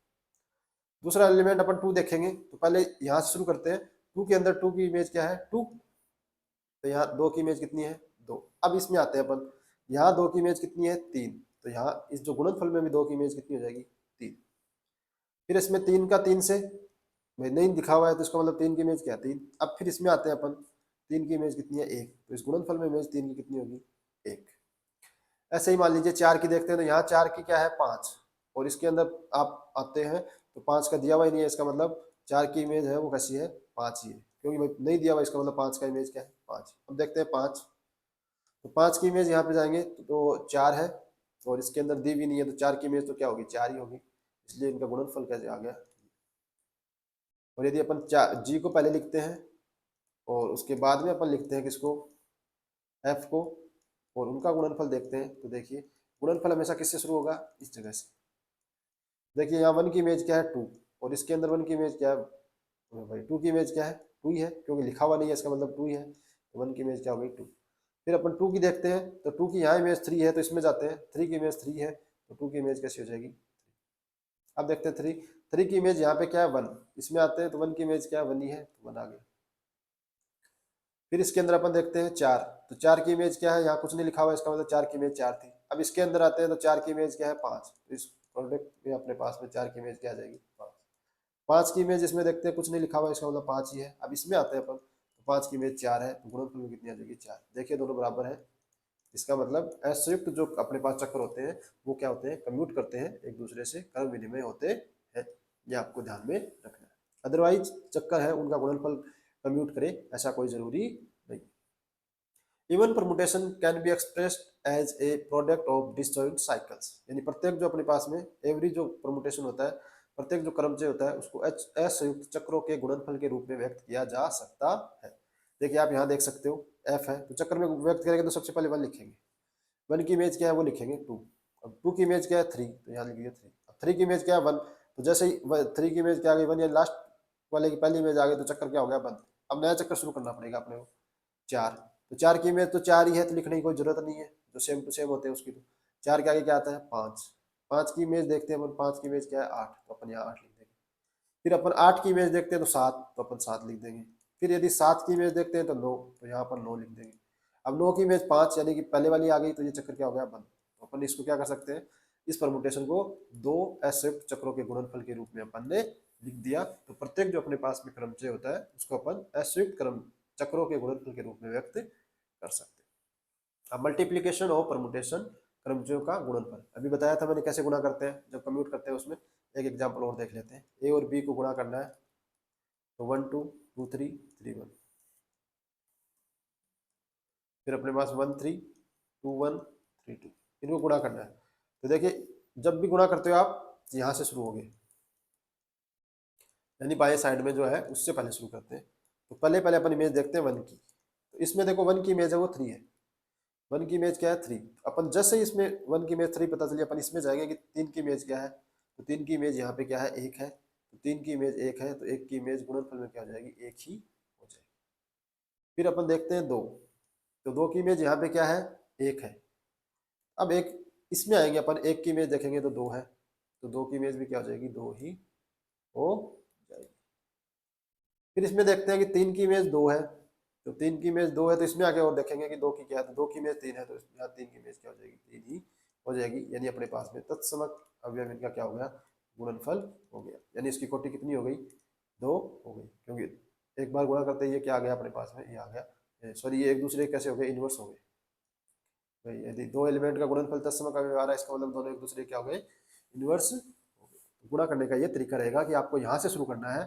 दूसरा एलिमेंट अपन 2 देखेंगे, तो पहले यहाँ से शुरू करते हैं, 2 के अंदर 2 की इमेज क्या है 2, तो यहाँ 2 की इमेज कितनी है 2। अब इसमें आते हैं अपन, यहाँ 2 की इमेज कितनी है 3, तो यहाँ इस जो गुणनफल में भी 2 की इमेज कितनी हो जाएगी 3। फिर इसमें 3 का 3 से, भाई नहीं दिखा हुआ है तो इसका मतलब 3 की इमेज क्या है 3। अब फिर इसमें आते हैं अपन, 3 की इमेज कितनी है 1, तो इस गुणनफल में इमेज 3 की कितनी होगी 1। ऐसे ही मान लीजिए 4 की देखते हैं, तो यहाँ 4 की क्या है 5, और इसके अंदर आप आते हैं तो 5 का दिया हुआ ही नहीं है, इसका मतलब 4 की इमेज है वो कैसी है 5 ही है, क्योंकि भाई नहीं दिया हुआ इसका मतलब 5 का इमेज क्या है 5। अब देखते हैं 5, तो 5 की इमेज यहाँ पे जाएंगे तो 4 है, और इसके अंदर दी भी नहीं है, तो 4 की इमेज तो क्या होगी 4 ही होगी, इसलिए इनका गुणनफल कैसे आ गया। और यदि अपन जी को पहले लिखते हैं और उसके बाद में अपन लिखते हैं किसको एफ को, और उनका गुणनफल देखते हैं, तो देखिए गुणनफल हमेशा किससे शुरू होगा इस जगह से। देखिए यहाँ 1 की इमेज क्या है 2, और इसके अंदर 1 की इमेज क्या है, तो भाई 2 की इमेज क्या है 2 ही है, क्योंकि लिखा हुआ नहीं है इसका मतलब 2 ही है, तो 1 की इमेज क्या हो गई 2। फिर अपन 2 की देखते हैं, तो 2 की यहाँ इमेज 3 है, तो इसमें जाते हैं, 3 की इमेज 3 है, तो 2 की इमेज कैसी हो जाएगी। अब देखते हैं 3, 3 की इमेज यहाँ पे क्या है 1, इसमें आते हैं तो 1 की इमेज क्या है 1 ही है, तो 1 आ गया। फिर इसके अंदर अपन देखते हैं 4, तो 4 की इमेज क्या है, यहाँ कुछ नहीं लिखा हुआ है, इसका मतलब 4 की इमेज 4 थी। अब इसके अंदर आते हैं तो 4 की इमेज क्या है 5, तो इस प्रोडक्ट में अपने पास में 4 की इमेज क्या आ जाएगी 5। 5 की इमेज इसमें देखते हैं कुछ नहीं लिखा हुआ है, इसका मतलब 5 ही है। अब इसमें आते हैं अपन, तो 5 की इमेज 4 है, तो गुणनफल में कितनी आ जाएगी 4। देखिए दोनों बराबर है, इसका मतलब असंयुक्त जो अपने पास चक्र होते हैं वो क्या होते हैं कम्यूट करते हैं एक दूसरे से, क्रम विनिमय होते हैं, ये आपको ध्यान में रखना है। अदरवाइज चक्कर है उनका गुणनफल कम्यूट करे ऐसा कोई जरूरी नहीं। Even permutation can be expressed as a product of disjoint cycles, यानी प्रत्येक जो अपने पास में एवरी जो परमुटेशन होता है, प्रत्येक जो क्रमचय होता है उसको असंयुक्त चक्रों के गुणनफल के रूप में व्यक्त किया जा सकता है। देखिए आप यहाँ देख सकते हो एफ है, तो चक्र में व्यक्त करेंगे तो सबसे पहले 1 लिखेंगे, 1 की इमेज क्या है वो लिखेंगे 2, अब 2 की इमेज क्या है 3, तो यहाँ लिखिए 3। अब 3 की इमेज क्या है 1, तो जैसे ही 3 की इमेज क्या आ गई 1, या लास्ट वाले की पहली इमेज आ गई, तो चक्कर क्या हो गया बंद। अब नया चक्कर शुरू करना पड़ेगा अपने को 4, तो 4 की इमेज तो 4 ही है, तो लिखने की कोई जरूरत नहीं है, जो सेम टू सेम होते हैं उसकी। तो 4 के आगे क्या आता है 5, 5 की इमेज देखते हैं अपन, 5 की इमेज क्या है 8, तो अपन यहाँ 8 लिख देंगे। फिर अपन 8 की इमेज देखते हैं तो 7, तो अपन 7 लिख देंगे। फिर यदि 7 की इमेज देखते हैं तो 9, तो यहाँ पर 9 लिख देंगे। अब 9 की इमेज 5, यानी कि पहले वाली आ गई, तो ये चक्कर क्या हो गया बंद। तो अपन इसको क्या कर सकते हैं, इस परमुटेशन को 2 असंयुक्त चक्रों के गुणनफल के रूप में अपन ने लिख दिया। तो प्रत्येक जो अपने पास में क्रमचय होता है उसको अपन असंयुक्त क्रम चक्रों के गुणनफल के रूप में व्यक्त कर सकते हैं। अब मल्टीप्लीकेशन और परमुटेशन क्रमचयों का गुणनफल अभी बताया था मैंने कैसे गुणा करते हैं जब कम्यूट करते हैं, उसमें एक एग्जांपल और देख लेते हैं। ए और बी को गुणा करना है, तो 1 2 2 3 3 1, फिर अपने पास 1 3 2 1 3 2, इनको गुणा करना है। तो देखिए जब भी गुणा करते हो आप यहाँ से शुरू होगे, यानी बाएं साइड में जो है उससे पहले शुरू करते हैं। तो पहले पहले अपन इमेज देखते हैं 1 की, तो इसमें देखो 1 की इमेज है वो 3 है, 1 की इमेज क्या है 3। अपन जैसे ही इसमें 1 की इमेज 3 पता चली, अपन इसमें जाएंगे कि 3 की इमेज क्या है, तो 3 की इमेज यहाँ पे क्या है 1 है, तो 3 की इमेज 1 है, तो 1 की इमेज गुणनफल में क्या हो जाएगी 1 ही हो जाएगी। फिर अपन देखते हैं 2, तो 2 की इमेज यहाँ पे क्या है 1 है। अब एक इसमें आएंगे अपन, 1 की इमेज देखेंगे तो 2 है, तो 2 की इमेज भी क्या हो जाएगी 2 ही हो जाएगी। फिर इसमें देखते हैं कि 3 की इमेज 2 है, तो 3 की इमेज 2 है, तो इसमें आगे और देखेंगे कि 2 की क्या है, तो 2 की इमेज 3 है, तो यहाँ 3 की इमेज क्या हो जाएगी, 3 ही हो जाएगी। यानी अपने पास में तत्समक अवयव इनका क्या हो गया, गुणनफल हो गया। यानी इसकी कोटि कितनी हो गई, 2 हो गई, क्योंकि एक बार गुणा करते ही ये क्या आ गया अपने पास में, ये आ गया, सॉरी ये एक दूसरे कैसे हो गए, इनवर्स हो गए भाई। यदि दो एलिमेंट का गुणनफल तत्समक अवयव आ रहा है, इसका मतलब दोनों एक दूसरे क्या हो गए, इनवर्स हो गए। तो गुणा करने का ये तरीका रहेगा कि आपको यहाँ से शुरू करना है।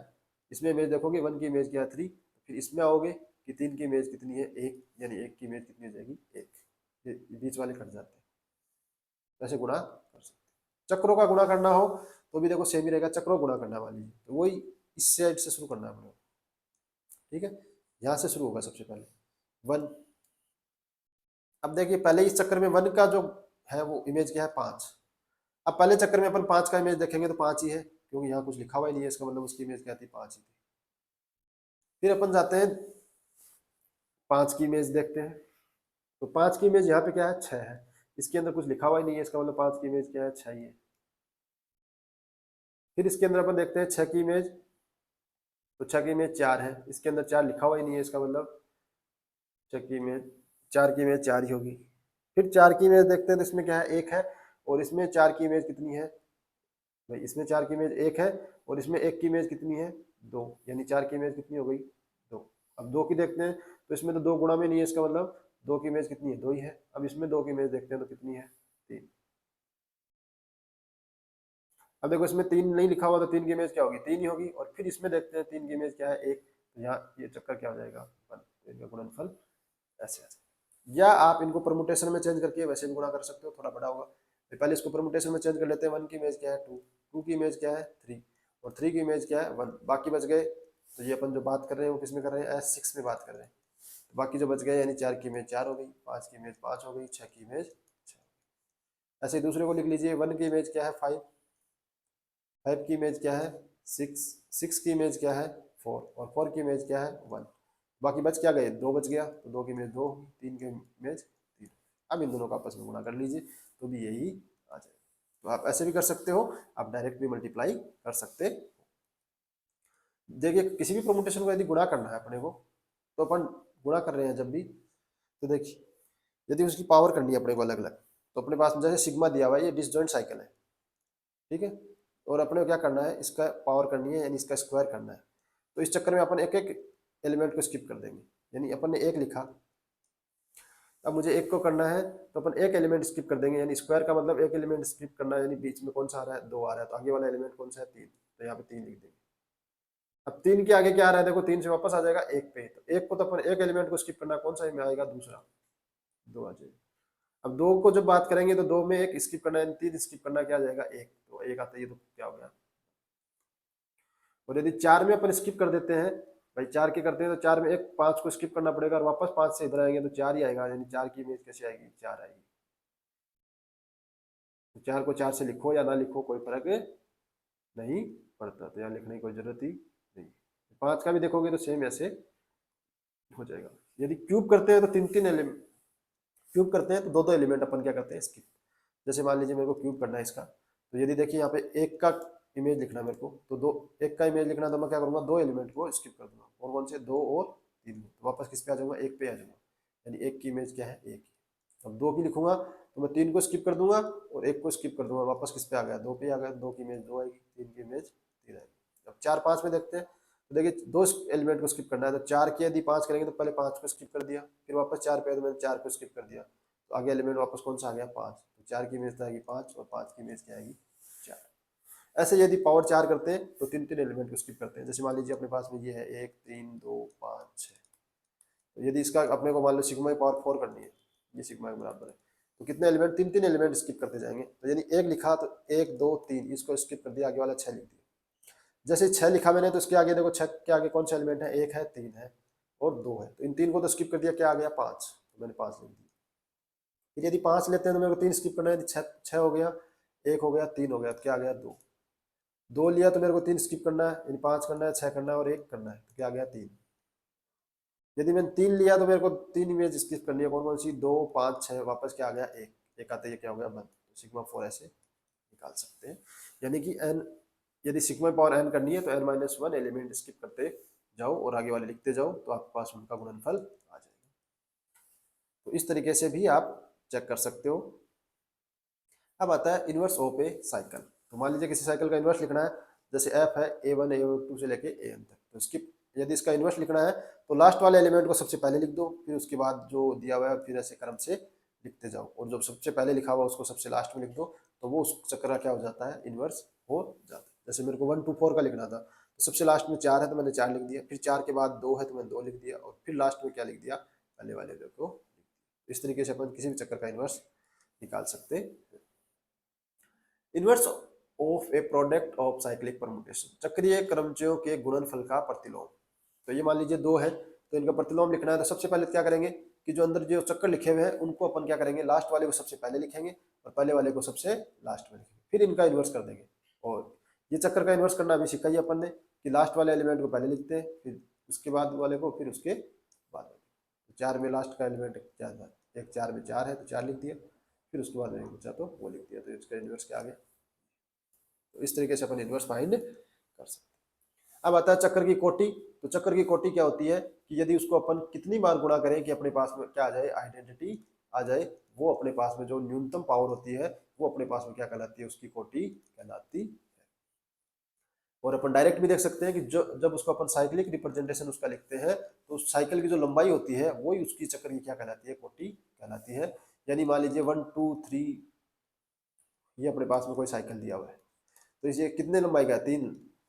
इसमें इमेज देखोगे 1 की इमेज क्या है 3, फिर इसमें आओगे कि 3 की इमेज कितनी है 1, यानी 1 की इमेज कितनी हो जाएगी 1, ये बीच वाले कट जाते हैं। ऐसे गुणा कर सकते हैं। चक्रों का गुणा करना हो तो भी देखो सेम ही रहेगा, चक्रों गुणा करना मान लीजिए, तो वही इस साइड से शुरू करना है हम लोग, ठीक है। यहाँ से शुरू होगा सबसे पहले 1। अब देखिए पहले इस चक्कर में 1 का जो है वो इमेज क्या है 5। अब पहले चक्कर में अपन 5 का इमेज देखेंगे तो 5 ही है, क्योंकि यहाँ कुछ लिखा हुआ ही नहीं है, इसका मतलब उसकी इमेज क्या थी 5 ही थी। फिर अपन जाते हैं 5 की इमेज देखते हैं, तो 5 की इमेज यहाँ पे क्या है 6 है, इसके अंदर कुछ लिखा हुआ ही नहीं है, इसका मतलब 5 की इमेज क्या है 6 ही है। फिर इसके अंदर अपन देखते हैं 6 की इमेज, तो 6 की इमेज 4 है, इसके अंदर 4 लिखा हुआ ही नहीं है, इसका मतलब 6 की इमेज 4 की इमेज 4 ही होगी। फिर 4 की इमेज देखते हैं तो इसमें क्या है 1 है, और इसमें 4 की इमेज कितनी है भाई, इसमें 4 की इमेज 1 है, और इसमें 1 की इमेज कितनी है 2, यानी 4 की इमेज कितनी हो गई 2। अब 2 की देखते हैं तो इसमें तो 2 गुणा में नहीं है, इसका मतलब 2 की इमेज कितनी है 2 ही है। अब इसमें 2 की इमेज देखते हैं तो कितनी है 3। अब देखो इसमें 3 नहीं लिखा हुआ, तो 3 की इमेज क्या होगी 3 ही होगी। और फिर इसमें देखते हैं 3 की इमेज क्या है 1, तो यहाँ ये चक्कर क्या हो जाएगा 1, तो इनका गुणनफल ऐसे ऐसे। या आप इनको परमुटेशन में चेंज करके वैसे भी गुणा कर सकते हो, थोड़ा बड़ा होगा। तो पहले इसको परमुटेशन में चेंज कर लेते हैं। 1 की इमेज क्या है 2, 2 की इमेज क्या है 3, और 3 की इमेज क्या है 1, बाकी बच गए। तो ये अपन जो बात कर रहे हैं वो किस में कर रहे हैं, S6 में बात कर रहे हैं। तो बाकी जो बच गए यानी 4 की इमेज 4 हो गई, 5 की इमेज 5 हो गई, 6 की इमेज 6। ऐसे ही दूसरे को लिख लीजिए। 1 की इमेज क्या है 5, 5 की इमेज क्या है 6, 6 की इमेज क्या है 4, और 4 की इमेज क्या है 1। बाकी बच क्या गए 2 बच गया, तो 2 की इमेज 2, 3 की इमेज 3। अब इन दोनों का आपस में गुणा कर लीजिए तो भी यही आ जाए। तो आप ऐसे भी कर सकते हो, आप डायरेक्ट भी मल्टीप्लाई कर सकते हो। देखिए किसी भी परमुटेशन को यदि गुणा करना है अपने को, तो अपन गुणा कर रहे हैं जब भी, तो देखिए यदि उसकी पावर करनी है अपने को अलग अलग, तो अपने पास में जैसे सिग्मा दिया हुआ है, ये डिसजॉइंट साइकिल है, ठीक है। और अपने को क्या करना है, इसका पावर करनी है यानी इसका स्क्वायर करना है। तो इस चक्कर में अपन एक एक एलिमेंट को स्किप कर देंगे। यानी अपन ने 1 लिखा, अब मुझे 1 को करना है, तो अपन एक एलिमेंट स्किप कर देंगे। यानी स्क्वायर का मतलब एक एलिमेंट स्किप करना है, यानी बीच में कौन सा आ रहा है 2 आ रहा है, तो आगे वाला एलिमेंट कौन सा है 3, तो यहाँ पे 3 लिख देंगे। अब 3 के आगे क्या आ रहा है देखो, 3 से वापस आ जाएगा 1 पे, तो 1 को तो अपन एक एलिमेंट को स्किप करना, कौन सा में आएगा दूसरा, 2 आ जाएगा। अब 2 को जब बात करेंगे तो 2 में 1 स्किप करना है, 3 स्किप करना, क्या आ जाएगा 1, तो 1 आता है, ये तो क्या हो गया। और यदि 4 में अपन स्किप कर देते हैं भाई, 4 के करते हैं तो 4 में 1 5 को स्किप करना पड़ेगा, और वापस 5 से इधर आएंगे तो 4 ही आएगा, यानी 4 की इमेज कैसे आएगी 4 आएगी। तो 4 को 4 से लिखो या ना लिखो कोई फर्क नहीं पड़ता, तो यहाँ लिखने की कोई जरूरत ही नहीं। 5 का भी देखोगे तो सेम ऐसे हो जाएगा। यदि क्यूब करते हैं तो 3 एलिमेंट, क्यूब करते हैं तो 2 एलिमेंट अपन क्या करते हैं स्किप। जैसे मान लीजिए मेरे को क्यूब करना है इसका, तो यदि देखिए यहाँ पे 1 का इमेज लिखना है मेरे को, तो 1 का इमेज लिखना, तो मैं क्या करूँगा 2 एलिमेंट को स्किप कर दूंगा, और कौन से 2 और 3, तो वापस किस पे आ जाऊंगा 1 पे आ जाऊंगा। यानी 1 की इमेज क्या है 1। अब 2 की लिखूंगा तो मैं 3 को स्किप कर दूंगा और 1 को स्किप कर दूंगा, वापस किस पे आ गया 2 पे आ गया, 2 की इमेज 2 आएगी, 3 की इमेज 3 आएगी। अब 4 5 में देखते हैं, तो देखिए 2 एलिमेंट को स्किप करना है, तो 4 के यदि 5 करेंगे तो पहले 5 को स्किप कर दिया, फिर वापस 4 पे, तो मैंने 4 को स्किप कर दिया, तो आगे एलिमेंट वापस कौन सा आ गया 5, तो 4 की इमेज आएगी 5, और 5 की इमेज क्या आएगी 4। ऐसे यदि पावर 4 करते हैं तो 3 एलिमेंट को स्किप करते हैं। जैसे मान लीजिए अपने पास में ये है 1 3 2 5 6, तो यदि इसका अपने को मान लो सिग्मा की पावर 4 करनी है, ये सिग्मा के बराबर है, तो कितने एलिमेंट 3 एलिमेंट स्किप करते जाएंगे। तो यानी 1 लिखा तो 1 2 3 इसको स्किप कर दिया, आगे वाला 6 लिख दिया। जैसे 6 लिखा मैंने, तो इसके आगे देखो 6 के आगे कौन सा एलिमेंट है, 1 है 3 है और 2 है, तो इन 3 को तो स्किप कर दिया, क्या आ गया 5, तो मैंने 5 लिख दिया। फिर यदि 5 लेते हैं तो मेरे को 3 स्किप करना है, 6 हो गया, 1 हो गया 3 हो गया, तो क्या आ गया 2, 2 लिया तो मेरे को 3 स्किप करना है, यानी 5 करना है, 6 करना है और 1 करना है, तो क्या आ गया 3। यदि मैंने 3 लिया तो मेरे को 3 इमेज स्किप करनी है, कौन कौन सी 2 5 6, वापस क्या आ गया 1, 1 आते ही क्या हो गया 1, तो सिग्मा 4 ऐसे निकाल सकते हैं। यानी कि n, यदि सिग्मा पावर n करनी है तो n-1 एलिमेंट स्किप करते जाओ और आगे वाले लिखते जाओ, तो आपके पास उनका गुणनफल आ जाएगा। तो इस तरीके से भी आप चेक कर सकते हो। अब आता है इनवर्स ऑफ ए साइकिल। तो मान लीजिए किसी साइकिल का इनवर्स लिखना है, जैसे एफ है A1 A2 से लेके AN तक, तो इसकी यदि इसका इनवर्स लिखना है तो लास्ट वाले एलिमेंट को सबसे पहले लिख दो, फिर उसके बाद जो दिया हुआ है फिर ऐसे क्रम से लिखते जाओ, और जो सबसे पहले लिखा हुआ उसको सबसे लास्ट में लिख दो, तो वो उस चक्कर का क्या हो जाता है, इनवर्स हो जाता है। जैसे मेरे को 1 2 4 का लिखना था, तो सबसे लास्ट में 4 है तो मैंने 4 लिख दिया, फिर 4 के बाद 2 है तो मैंने 2 लिख दिया, और फिर लास्ट में क्या लिख दिया, पहले वाले को। इस तरीके से अपन किसी भी चक्कर का इनवर्स निकाल सकते हैं। Inverse of A product of cyclic permutation, चक्रीय क्रमचयों के गुणनफल का प्रतिलोम। तो ये मान लीजिए 2 है, तो इनका प्रतिलोम लिखना है, तो सबसे पहले क्या करेंगे कि जो अंदर जो चक्कर लिखे हुए हैं उनको अपन क्या करेंगे, लास्ट वाले को सबसे पहले लिखेंगे और पहले वाले को सबसे लास्ट में लिखेंगे, फिर इनका इन्वर्स कर देंगे। और ये चक्कर का इन्वर्स करना अभी सीखा ही अपन ने कि लास्ट वाले एलिमेंट को पहले लिखते हैं, फिर उसके बाद वाले को, फिर उसके बाद वाले। तो 4 में लास्ट का एलिमेंट एक 4 में 4 है तो 4 लिख दिया, फिर उसके बाद में बचा तो वो लिख दिया, तो इसका इन्वर्स क्या आ गया। तो इस तरीके से अपन इनवर्स फाइंड कर सकते हैं। अब आता है चक्कर की कोटि। तो चक्कर की कोटि क्या होती है कि यदि उसको अपन कितनी बार गुणा करें कि अपने पास में क्या आ जाए, आइडेंटिटी आ जाए, वो अपने पास में जो न्यूनतम पावर होती है वो अपने पास में क्या कहलाती है, उसकी कोटि कहलाती है। और अपन डायरेक्ट भी देख सकते हैं कि जो जब उसको अपन साइक्लिक रिप्रेजेंटेशन उसका लिखते हैं तो उस साइकिल की जो लंबाई होती है वही उसकी चक्कर की क्या कहलाती है, कोटि कहलाती है। यानी मान लीजिए 1 2 3 ये अपने पास में कोई साइकिल दिया हुआ है, तो इसे कितने लंबाई का है, 3,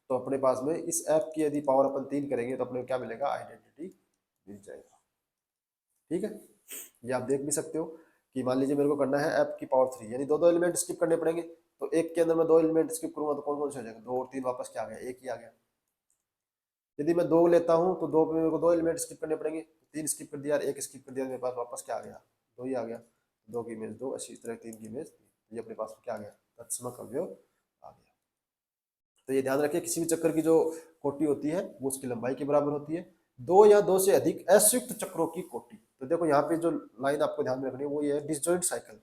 तो अपने पास में इस ऐप की यदि पावर अपन 3 करेंगे तो अपने क्या मिलेगा, आइडेंटिटी मिल जाएगा। ठीक है, ये आप देख भी सकते हो कि मान लीजिए मेरे को करना है ऐप की पावर 3, यानी दो दो एलिमेंट स्किप करने पड़ेंगे, तो एक के अंदर मैं 2 एलिमेंट स्किप करूंगा तो कौन कौन से हो जाएगा, 2 और 3 वापस क्या आ गया, 1 ही आ गया। यदि मैं 2 लेता हूँ तो 2 पे मेरे को 2 एलिमेंट स्किप करने पड़ेंगे, 3 स्किप कर दिया और 1 स्किप कर दिया, मेरे पास वापस क्या आ गया, 2 ही आ गया। 2 की इमेज 2, इसी तरह 3 की इमेज, ये अपने पास क्या आ गया, तत्समक अवयव आ गया। तो ये ध्यान रखिए किसी भी चक्कर की जो कोटि होती है वो उसकी लंबाई के बराबर होती है। 2 या 2 से अधिक असंयुक्त चक्रों की कोटि। तो देखो यहाँ पे जो लाइन आपको ध्यान में रखनी है वो ये है, डिसजॉइंट साइकिल।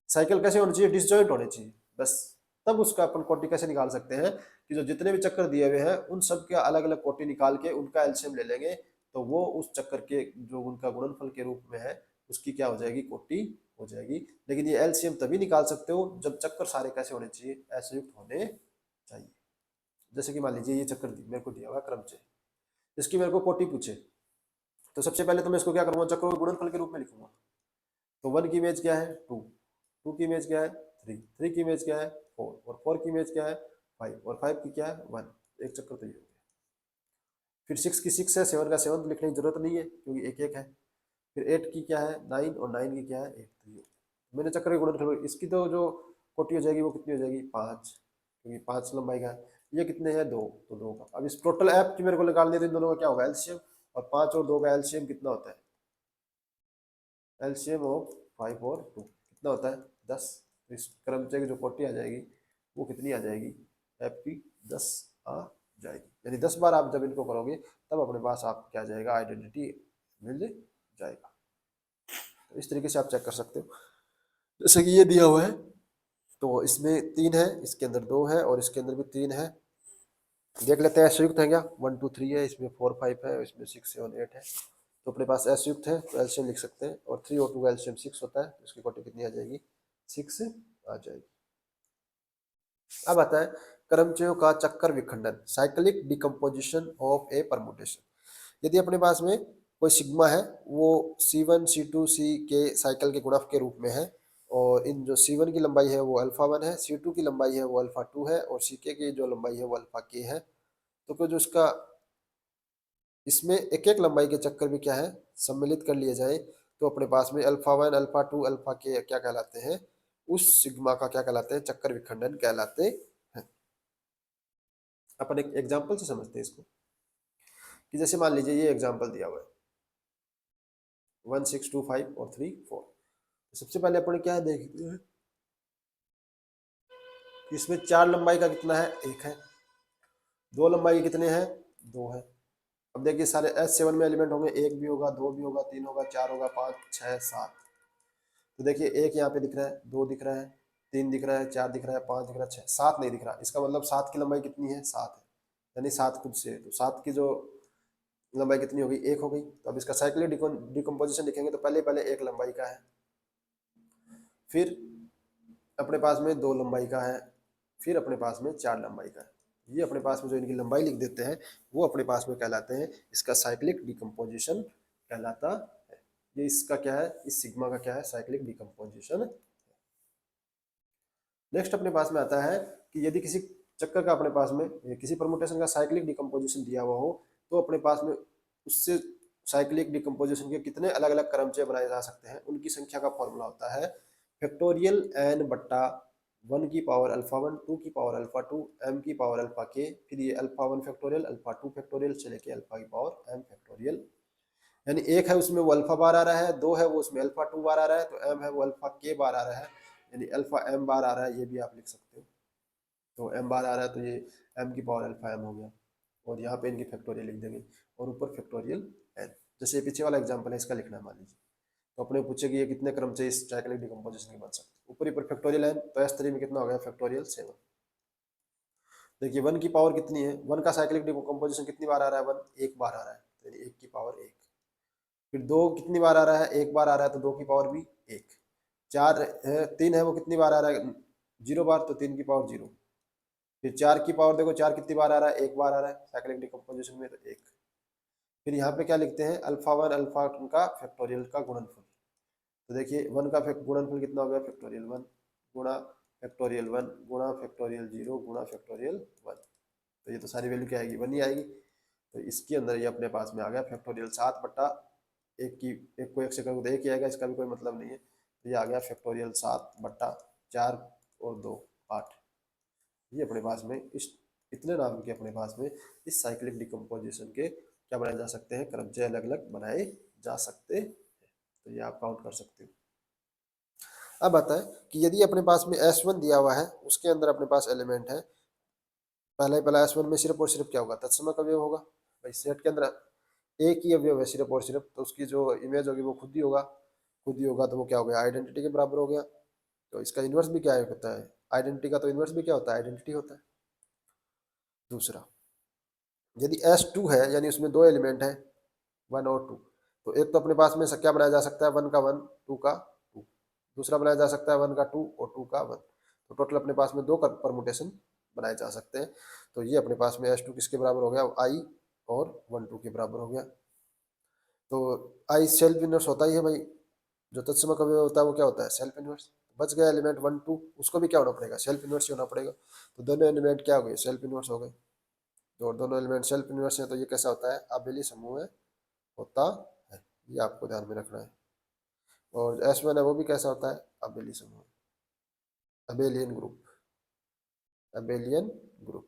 साइकिल कैसे होनी चाहिए, डिसजॉइंट होनी चाहिए, बस तब उसका अपन कोटि कैसे निकाल सकते हैं कि जो जितने भी चक्कर दिए हुए हैं उन सब के अलग अलग कोटि निकाल के उनका एलसीएम ले लेंगे, तो वो उस चक्कर के जो उनका गुणनफल के रूप में है उसकी क्या हो जाएगी, कोटि हो जाएगी। लेकिन ये एलसीएम तभी निकाल सकते हो जब चक्कर सारे कैसे होने चाहिए, असंयुक्त होने चाहिए। जैसे कि मान लीजिए ये चक्कर मेरे को दिया हुआ क्रमचय, इसकी मेरे को कोटि पूछे, तो सबसे पहले तो मैं इसको क्या करूंगा, चक्रों के गुणनफल के रूप में लिखूंगा। तो 1 की इमेज क्या है, 2, 2 की इमेज क्या है, 3, 3 की इमेज क्या है, 4, और 4 की इमेज क्या है, 5, और 5 की क्या है, 1। एक चक्कर तो ये हो गया। फिर 6 की 6 है, 7 का 7 तो लिखने की जरूरत नहीं है क्योंकि एक एक है। फिर 8 की क्या है, 9, और 9 की क्या है, 8। तो ये मैंने चक्कर के गुणनफल, इसकी तो जो कोटि हो जाएगी वो कितनी हो जाएगी, 5, क्योंकि 5 लंबाई का है। ये कितने हैं, 2, तो 2 का। अब इस टोटल ऐप की मेरे को निकालनी है तो इन दोनों का क्या होगा, एलसीएम, और 5 और 2 का एलसीएम कितना होता है, एलसीएम ऑफ 5 और 2 कितना होता है, 10। तो इस क्रमचय की जो कोटि आ जाएगी वो कितनी आ जाएगी, ऐप की 10 आ जाएगी। यानी 10 बार आप जब इनको करोगे तब अपने पास आप क्या जाएगा, आइडेंटिटी मिल जाएगा। तो इस तरीके से आप चेक कर सकते हो। जैसे कि ये दिया हुआ है तो इसमें 3 है, इसके अंदर 2 है और इसके अंदर भी 3 है। देख लेते हैं संयुक्त है क्या, 1 2 3 है, इसमें 4 5 है, इसमें 6 7 8 है, तो अपने पास संयुक्त है तो एलसीएम लिख सकते हैं। और 3 और 2 का एलसीएम 6 होता है, तो इसकी कोटि कितनी आ जाएगी, 6 आ जाएगी। अब आता है क्रमचयों का चक्कर विखंडन, cyclic decomposition of A permutation. यदि अपने पास में कोई सिग्मा है वो C1 C2 C के साइकिल के गुणक के रूप में है, और इन जो C1 की लंबाई है वो अल्फा 1 है, C2 की लंबाई है वो अल्फा 2 है, और CK की जो लंबाई है वो अल्फा k है। तो जो इसका इसमें एक एक लंबाई के चक्कर भी क्या है, सम्मिलित कर लिए जाए, तो अपने पास में अल्फा 1 अल्फा 2 अल्फा k क्या कहलाते हैं, उस सिग्मा का क्या कहलाते हैं, चक्कर विखंडन कहलाते हैं। अपन एक एग्जाम्पल से समझते हैं इसको, कि जैसे मान लीजिए ये एग्जाम्पल दिया हुआ है 1 6 2 5 और 3 4। तो सबसे पहले अपन क्या है देखते हैं कि इसमें 4 लंबाई का कितना है, 1 है, 2 लंबाई के कितने हैं, 2 है। अब देखिए सारे S7 में एलिमेंट होंगे, 1 भी होगा, 2 भी होगा, 3 होगा, 4 होगा, 5 6 7। तो देखिए 1 यहाँ पे दिख रहा है, 2 दिख रहा है, 3 दिख रहा है, 4 दिख रहा है, 5 दिख रहा है, 6 7 नहीं दिख रहा। इसका मतलब 7 की लंबाई कितनी है, 7 है। यानी 7 खुद से, तो 7 की जो लंबाई कितनी हो गई, 1 हो गई। तो अब इसका साइक्लिक डिकम्पोजिशन लिखेंगे तो पहले पहले 1 लंबाई का है, फिर अपने पास में 2 लंबाई का है, फिर अपने पास में 4 लंबाई का है। ये अपने पास में जो इनकी लंबाई लिख देते हैं वो अपने पास में कहलाते हैं, इसका साइक्लिक डिकम्पोजिशन कहलाता है। ये इसका क्या है, इस सिग्मा का क्या है, साइक्लिक डिकम्पोजिशन। नेक्स्ट अपने पास में आता है कि यदि किसी चक्कर का अपने पास में किसी परमुटेशन का साइक्लिक डिकम्पोजिशन दिया हुआ हो तो अपने पास में उससे साइक्लिक डिकम्पोजिशन के कितने अलग अलग क्रमचय बनाए जा सकते हैं, उनकी संख्या का फॉर्मूला होता है फैक्टोरियल एन बट्टा 1 की पावर अल्फा 1, 2 की पावर अल्फा 2, m की पावर अल्फा k, फिर ये अल्फा 1 फैक्टोरियल, अल्फा 2 फैक्टोरियल से लेके अल्फा की पावर m फैक्टोरियल। यानी एक है उसमें वो अल्फा बार आ रहा है, दो है वो उसमें अल्फा 2 बार आ रहा है, तो m है वो अल्फा k बार आ रहा है, यानी अल्फा m बार आ रहा है, ये भी आप लिख सकते हो। तो m बार आ रहा है तो ये m की पावर अल्फा m हो गया, और यहाँ पे इनकी फैक्टोरियल लिख देंगे, और ऊपर फैक्टोरियल n। जैसे पीछे वाला एग्जाम्पल है, इसका लिखना है मान लीजिए, तो अपने पूछे कि ये कितने क्रम से इस साइक्लिक डिकम्पोजिशन के बन सकते हैं, ऊपर ऊपर फैक्टोरियल n, तो S3 में कितना हो गया, फैक्टोरियल 7। देखिए 1 की पावर कितनी है, 1 का साइक्लिक डिकम्पोजिशन कितनी बार आ रहा है, 1 एक बार आ रहा है, तो यानी 1 की पावर 1। फिर 2 कितनी बार आ रहा है, 1 बार आ रहा है, तो 2 की पावर भी 1। 4 है, 3 है, वो कितनी बार आ रहा है, 0 बार, तो 3 की पावर 0। फिर 4 की पावर देखो 4 कितनी बार आ रहा है, 1 बार आ रहा है साइक्लिक डिकम्पोजिशन में, तो 1। फिर यहाँ पे क्या लिखते हैं, अल्फा 1 अल्फा 2 का फैक्टोरियल का गुणनफल। तो देखिए 1 का गुणनफल कितना हो गया, फैक्टोरियल 1 गुणा फैक्टोरियल 1 गुणा फैक्टोरियल 0 गुणा फैक्टोरियल 1, तो ये तो सारी वैल्यू क्या आएगी, 1 ही आएगी। तो इसके अंदर ये अपने पास में आ गया फैक्टोरियल 7 बट्टा एक की, एक को 1 से करूँ तो 1 ही आएगा, इसका भी कोई मतलब नहीं है, तो ये आ गया फैक्टोरियल 7 बट्टा 4 और 2 8। ये अपने पास में इस इतने नाम के अपने पास में इस साइक्लिक डिकम्पोजिशन के क्या बनाए जा सकते हैं, क्रमचय अलग अलग बनाए जा सकते हैं। तो ये आप काउंट कर सकते हो। अब आता है कि यदि अपने पास में S1 दिया हुआ है, उसके अंदर अपने पास एलिमेंट है, पहला S1 में सिर्फ और सिर्फ क्या होगा, तत्समक अवयव होगा। भाई सेट के अंदर एक ही अवयव है सिर्फ और सिर्फ, तो उसकी जो इमेज होगी वो खुद ही होगा, खुद ही होगा, तो वो क्या हो गया, आइडेंटिटी के बराबर हो गया। तो इसका इन्वर्स भी क्या होता है, आइडेंटिटी का तो इन्वर्स भी क्या होता है, आइडेंटिटी होता है। दूसरा, यदि S2 है यानी उसमें 2 एलिमेंट है 1 और 2, तो एक तो अपने पास में क्या बनाया जा सकता है, 1 का 1 2 का 2, दूसरा बनाया जा सकता है 1 का 2 और 2 का 1, तो टोटल अपने पास में 2 परमुटेशन बनाए जा सकते हैं। तो ये अपने पास में S2 किसके बराबर हो गया, I और 1 2 के बराबर हो गया। तो I सेल्फ इनवर्स होता ही है भाई, जो तत्समक अवयव होता है वो क्या होता है, सेल्फ इनवर्स। बच गया एलिमेंट 1 2, उसको भी क्या होना पड़ेगा, सेल्फ इनवर्स ही होना पड़ेगा। तो दोनों एलिमेंट क्या हो गए, सेल्फ इनवर्स हो गए। तो दोनों एलिमेंट सेल्फ इनवर्स है, तो ये कैसा होता है, आबेली समूह है, होता है। ये आपको ध्यान में रखना है। और S1 है वो भी कैसा होता है, आबेली समूह, abelian group, abelian group.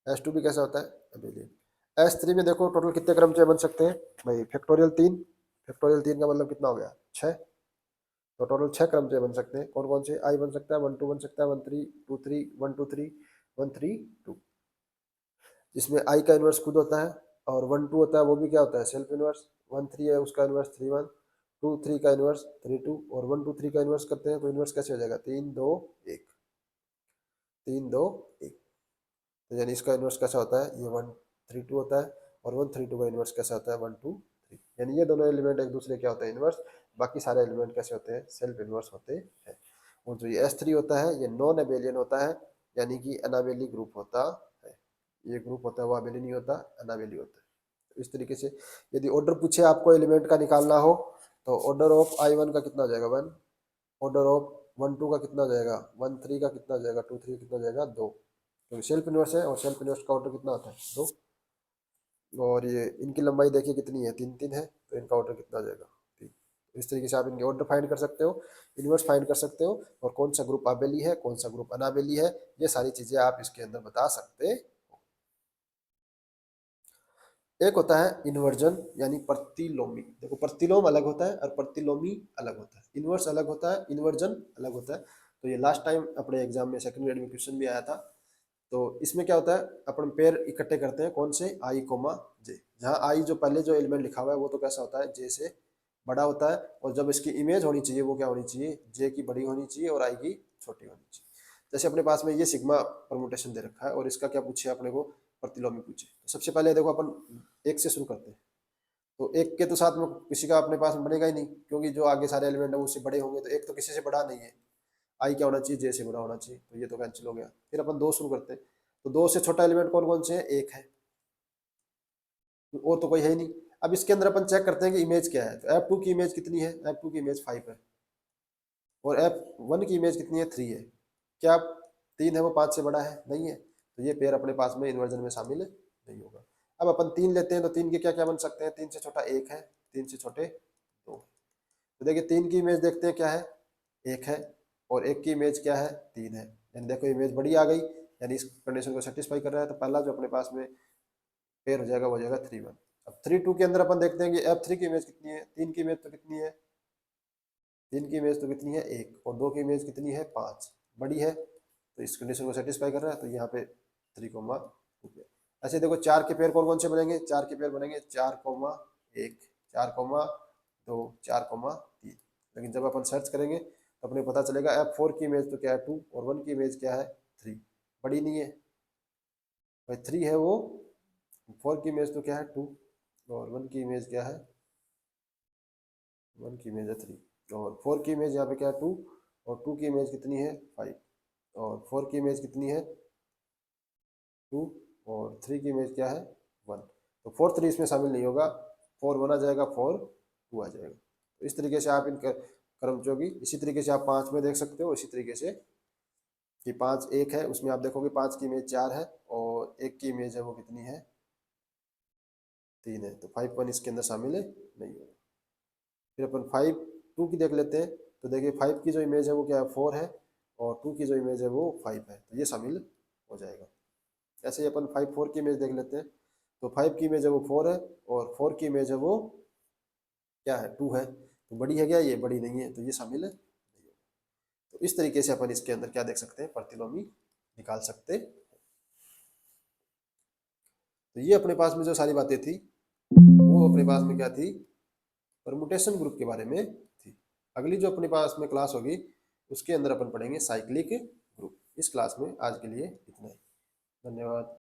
S2 भी कैसा होता है, अबेलियन। S3 में देखो टोटल कितने क्रमचय बन सकते हैं भाई, फैक्टोरियल 3, फैक्टोरियल 3 का मतलब कितना हो गया, 6। तो टोटल 6 क्रमचय बन सकते हैं, कौन कौन से, I बन सकता है, 1 2 बन सकता है, 1 3 2 3 1 2 3 1 3 2, जिसमें I का इन्वर्स खुद होता है, और 1 2 होता है वो भी क्या होता है, सेल्फ इन्वर्स। 1 3 है उसका इन्वर्स 3 1, 2 3 का इन्वर्स 3 2, और 1 2 3 का इन्वर्स करते हैं तो इन्वर्स कैसे हो जाएगा, 3 2 1, 3 2 1। तो यानी इसका इन्वर्स कैसा होता है, ये 1 3 2 होता है, और 1 3 2 का इन्वर्स कैसा होता है, 1 2 3। यानी ये दोनों एलिमेंट एक दूसरे क्या होते हैं, इन्वर्स। बाकी सारे एलिमेंट कैसे होते हैं, सेल्फ इन्वर्स होते हैं। और जो ये S3 होता है ये नॉन अबेलियन होता है, यानी कि अनाबेली ग्रुप होता है। ये ग्रुप होता है वो अबेली नहीं होता, अनाबेली होता है। तो इस तरीके से यदि ऑर्डर पूछे आपको एलिमेंट का निकालना हो, तो ऑर्डर ऑफ I1 का कितना हो जाएगा, 1। ऑर्डर ऑफ 1 2 का कितना हो जाएगा, 1 3 का कितना हो जाएगा, 2 3 कितना हो जाएगा, 2, क्योंकि सेल्फ इन्वर्स है, और सेल्फ इन्वर्स का ऑर्डर कितना होता है, 2। और ये इनकी लंबाई देखिए कितनी है, 3 3 है, तो इनका ऑर्डर कितना हो जाएगा, 3। इस तरीके से आप इनके ऑर्डर फाइंड कर सकते हो, इन्वर्स फाइंड कर सकते हो, और कौन सा ग्रुप आबेली है कौन सा ग्रुप अनाबेली है, ये सारी चीजें आप इसके अंदर बता सकते हो। एक होता है इन्वर्जन यानी प्रतिलोमी। देखो प्रतिलोम अलग होता है और प्रतिलोमी अलग होता है, इन्वर्स अलग होता है, इन्वर्जन अलग होता है। तो ये लास्ट टाइम अपने एग्जाम में सेकंड ग्रेड में क्वेश्चन भी आया था। तो इसमें क्या होता है, अपन पेयर इकट्ठे करते हैं, कौन से, I कोमा जे, जहाँ I जो पहले जो एलिमेंट लिखा हुआ है वो तो कैसा होता है, J से बड़ा होता है, और जब इसकी इमेज होनी चाहिए वो क्या होनी चाहिए, J की बड़ी होनी चाहिए और I की छोटी होनी चाहिए। जैसे अपने पास में ये सिग्मा परमुटेशन दे रखा है और इसका क्या पूछे अपने को, प्रतिलोमी पूछे। तो सबसे पहले देखो अपन एक से शुरू करते हैं। तो एक के तो साथ में किसी का अपने पास में बनेगा ही नहीं, क्योंकि जो आगे सारे एलिमेंट है उससे बड़े होंगे, तो एक तो किसी से बड़ा नहीं है। आई क्या होना चाहिए, जे से बड़ा होना चाहिए, तो ये तो कैंसिल हो गया। फिर अपन दो शुरू करते हैं। तो दो से छोटा एलिमेंट कौन कौन से है, एक है, और तो कोई है ही नहीं। अब इसके अंदर अपन चेक करते हैं कि इमेज क्या है। तो F2 की इमेज कितनी है, F2 की इमेज 5 है, और F1 की इमेज कितनी है, 3 है। क्या 3 है वो 5 से बड़ा है, नहीं है, तो ये पेयर अपने पास में इन्वर्जन में शामिल नहीं होगा। अब अपन 3 लेते हैं, तो 3 के क्या क्या बन सकते हैं, 3 से छोटा 1 है, 3 से छोटे 2। तो देखिए 3 की इमेज देखते हैं क्या है, 1 है, और 1 की इमेज क्या है, 3 है। यानी देखो इमेज बड़ी आ गई, यानी इस कंडीशन को सेटिस्फाई कर रहा है। तो पहला जो अपने पास में पेयर हो जाएगा वो हो जाएगा 3 1। अब 3 2 के अंदर अपन देखते हैं कि F3 की इमेज कितनी है, 3 की इमेज तो कितनी है, 3 की इमेज तो कितनी है 1, और 2 की इमेज कितनी है 5, बड़ी है, तो इस कंडीशन को सेटिस्फाई कर रहा है। तो यहाँ पे 3 2 ऐसे देखो 4 के पेयर कौन कौन से बनेंगे, 4 के पेयर बनेंगे 4 1, 4 2, 4 3। लेकिन जब अपन सर्च करेंगे तो अपने पता चलेगा F4 की इमेज तो क्या है 2, और 1 की इमेज क्या है 3, बड़ी नहीं है भाई, 3 है वो। 4 की इमेज तो क्या है 2, और 1 की इमेज क्या है, 1 की इमेज है 3, और 4 की इमेज यहाँ पे क्या है 2, और 2 की इमेज कितनी है 5, और 4 की इमेज कितनी है 2, और 3 की इमेज क्या है 1। तो 4 3 इसमें शामिल नहीं होगा, 4 1 आ जाएगा, 4 2 आ जाएगा। तो इस तरीके से आप इन क्रमचों की, इसी तरीके से आप 5 में देख सकते हो, इसी तरीके से कि 5 1 है, उसमें आप देखोगे 5 की इमेज 4 है, और 1 की इमेज है वो कितनी है 3 है। तो 5 1 इसके अंदर शामिल है नहीं होगा। फिर अपन 5 2 की देख लेते हैं। तो देखिए 5 की जो इमेज है वो क्या है 4 है, और 2 की जो इमेज है वो 5 है, तो ये शामिल हो जाएगा। ऐसे ही अपन 5 4 की इमेज देख लेते हैं। तो 5 की इमेज है वो 4 है, और 4 की इमेज है वो क्या है 2 है, तो बड़ी है क्या, ये बड़ी नहीं है, तो ये शामिल है नहीं होगा। तो इस तरीके से अपन इसके अंदर क्या देख सकते हैं, प्रतिलोमी निकाल सकते हैं। तो ये अपने पास में जो सारी बातें थी वो अपने पास में क्या थी, परमुटेशन ग्रुप के बारे में थी। अगली जो अपने पास में क्लास होगी उसके अंदर अपन पढ़ेंगे साइक्लिक ग्रुप। इस क्लास में आज के लिए इतना ही। धन्यवाद।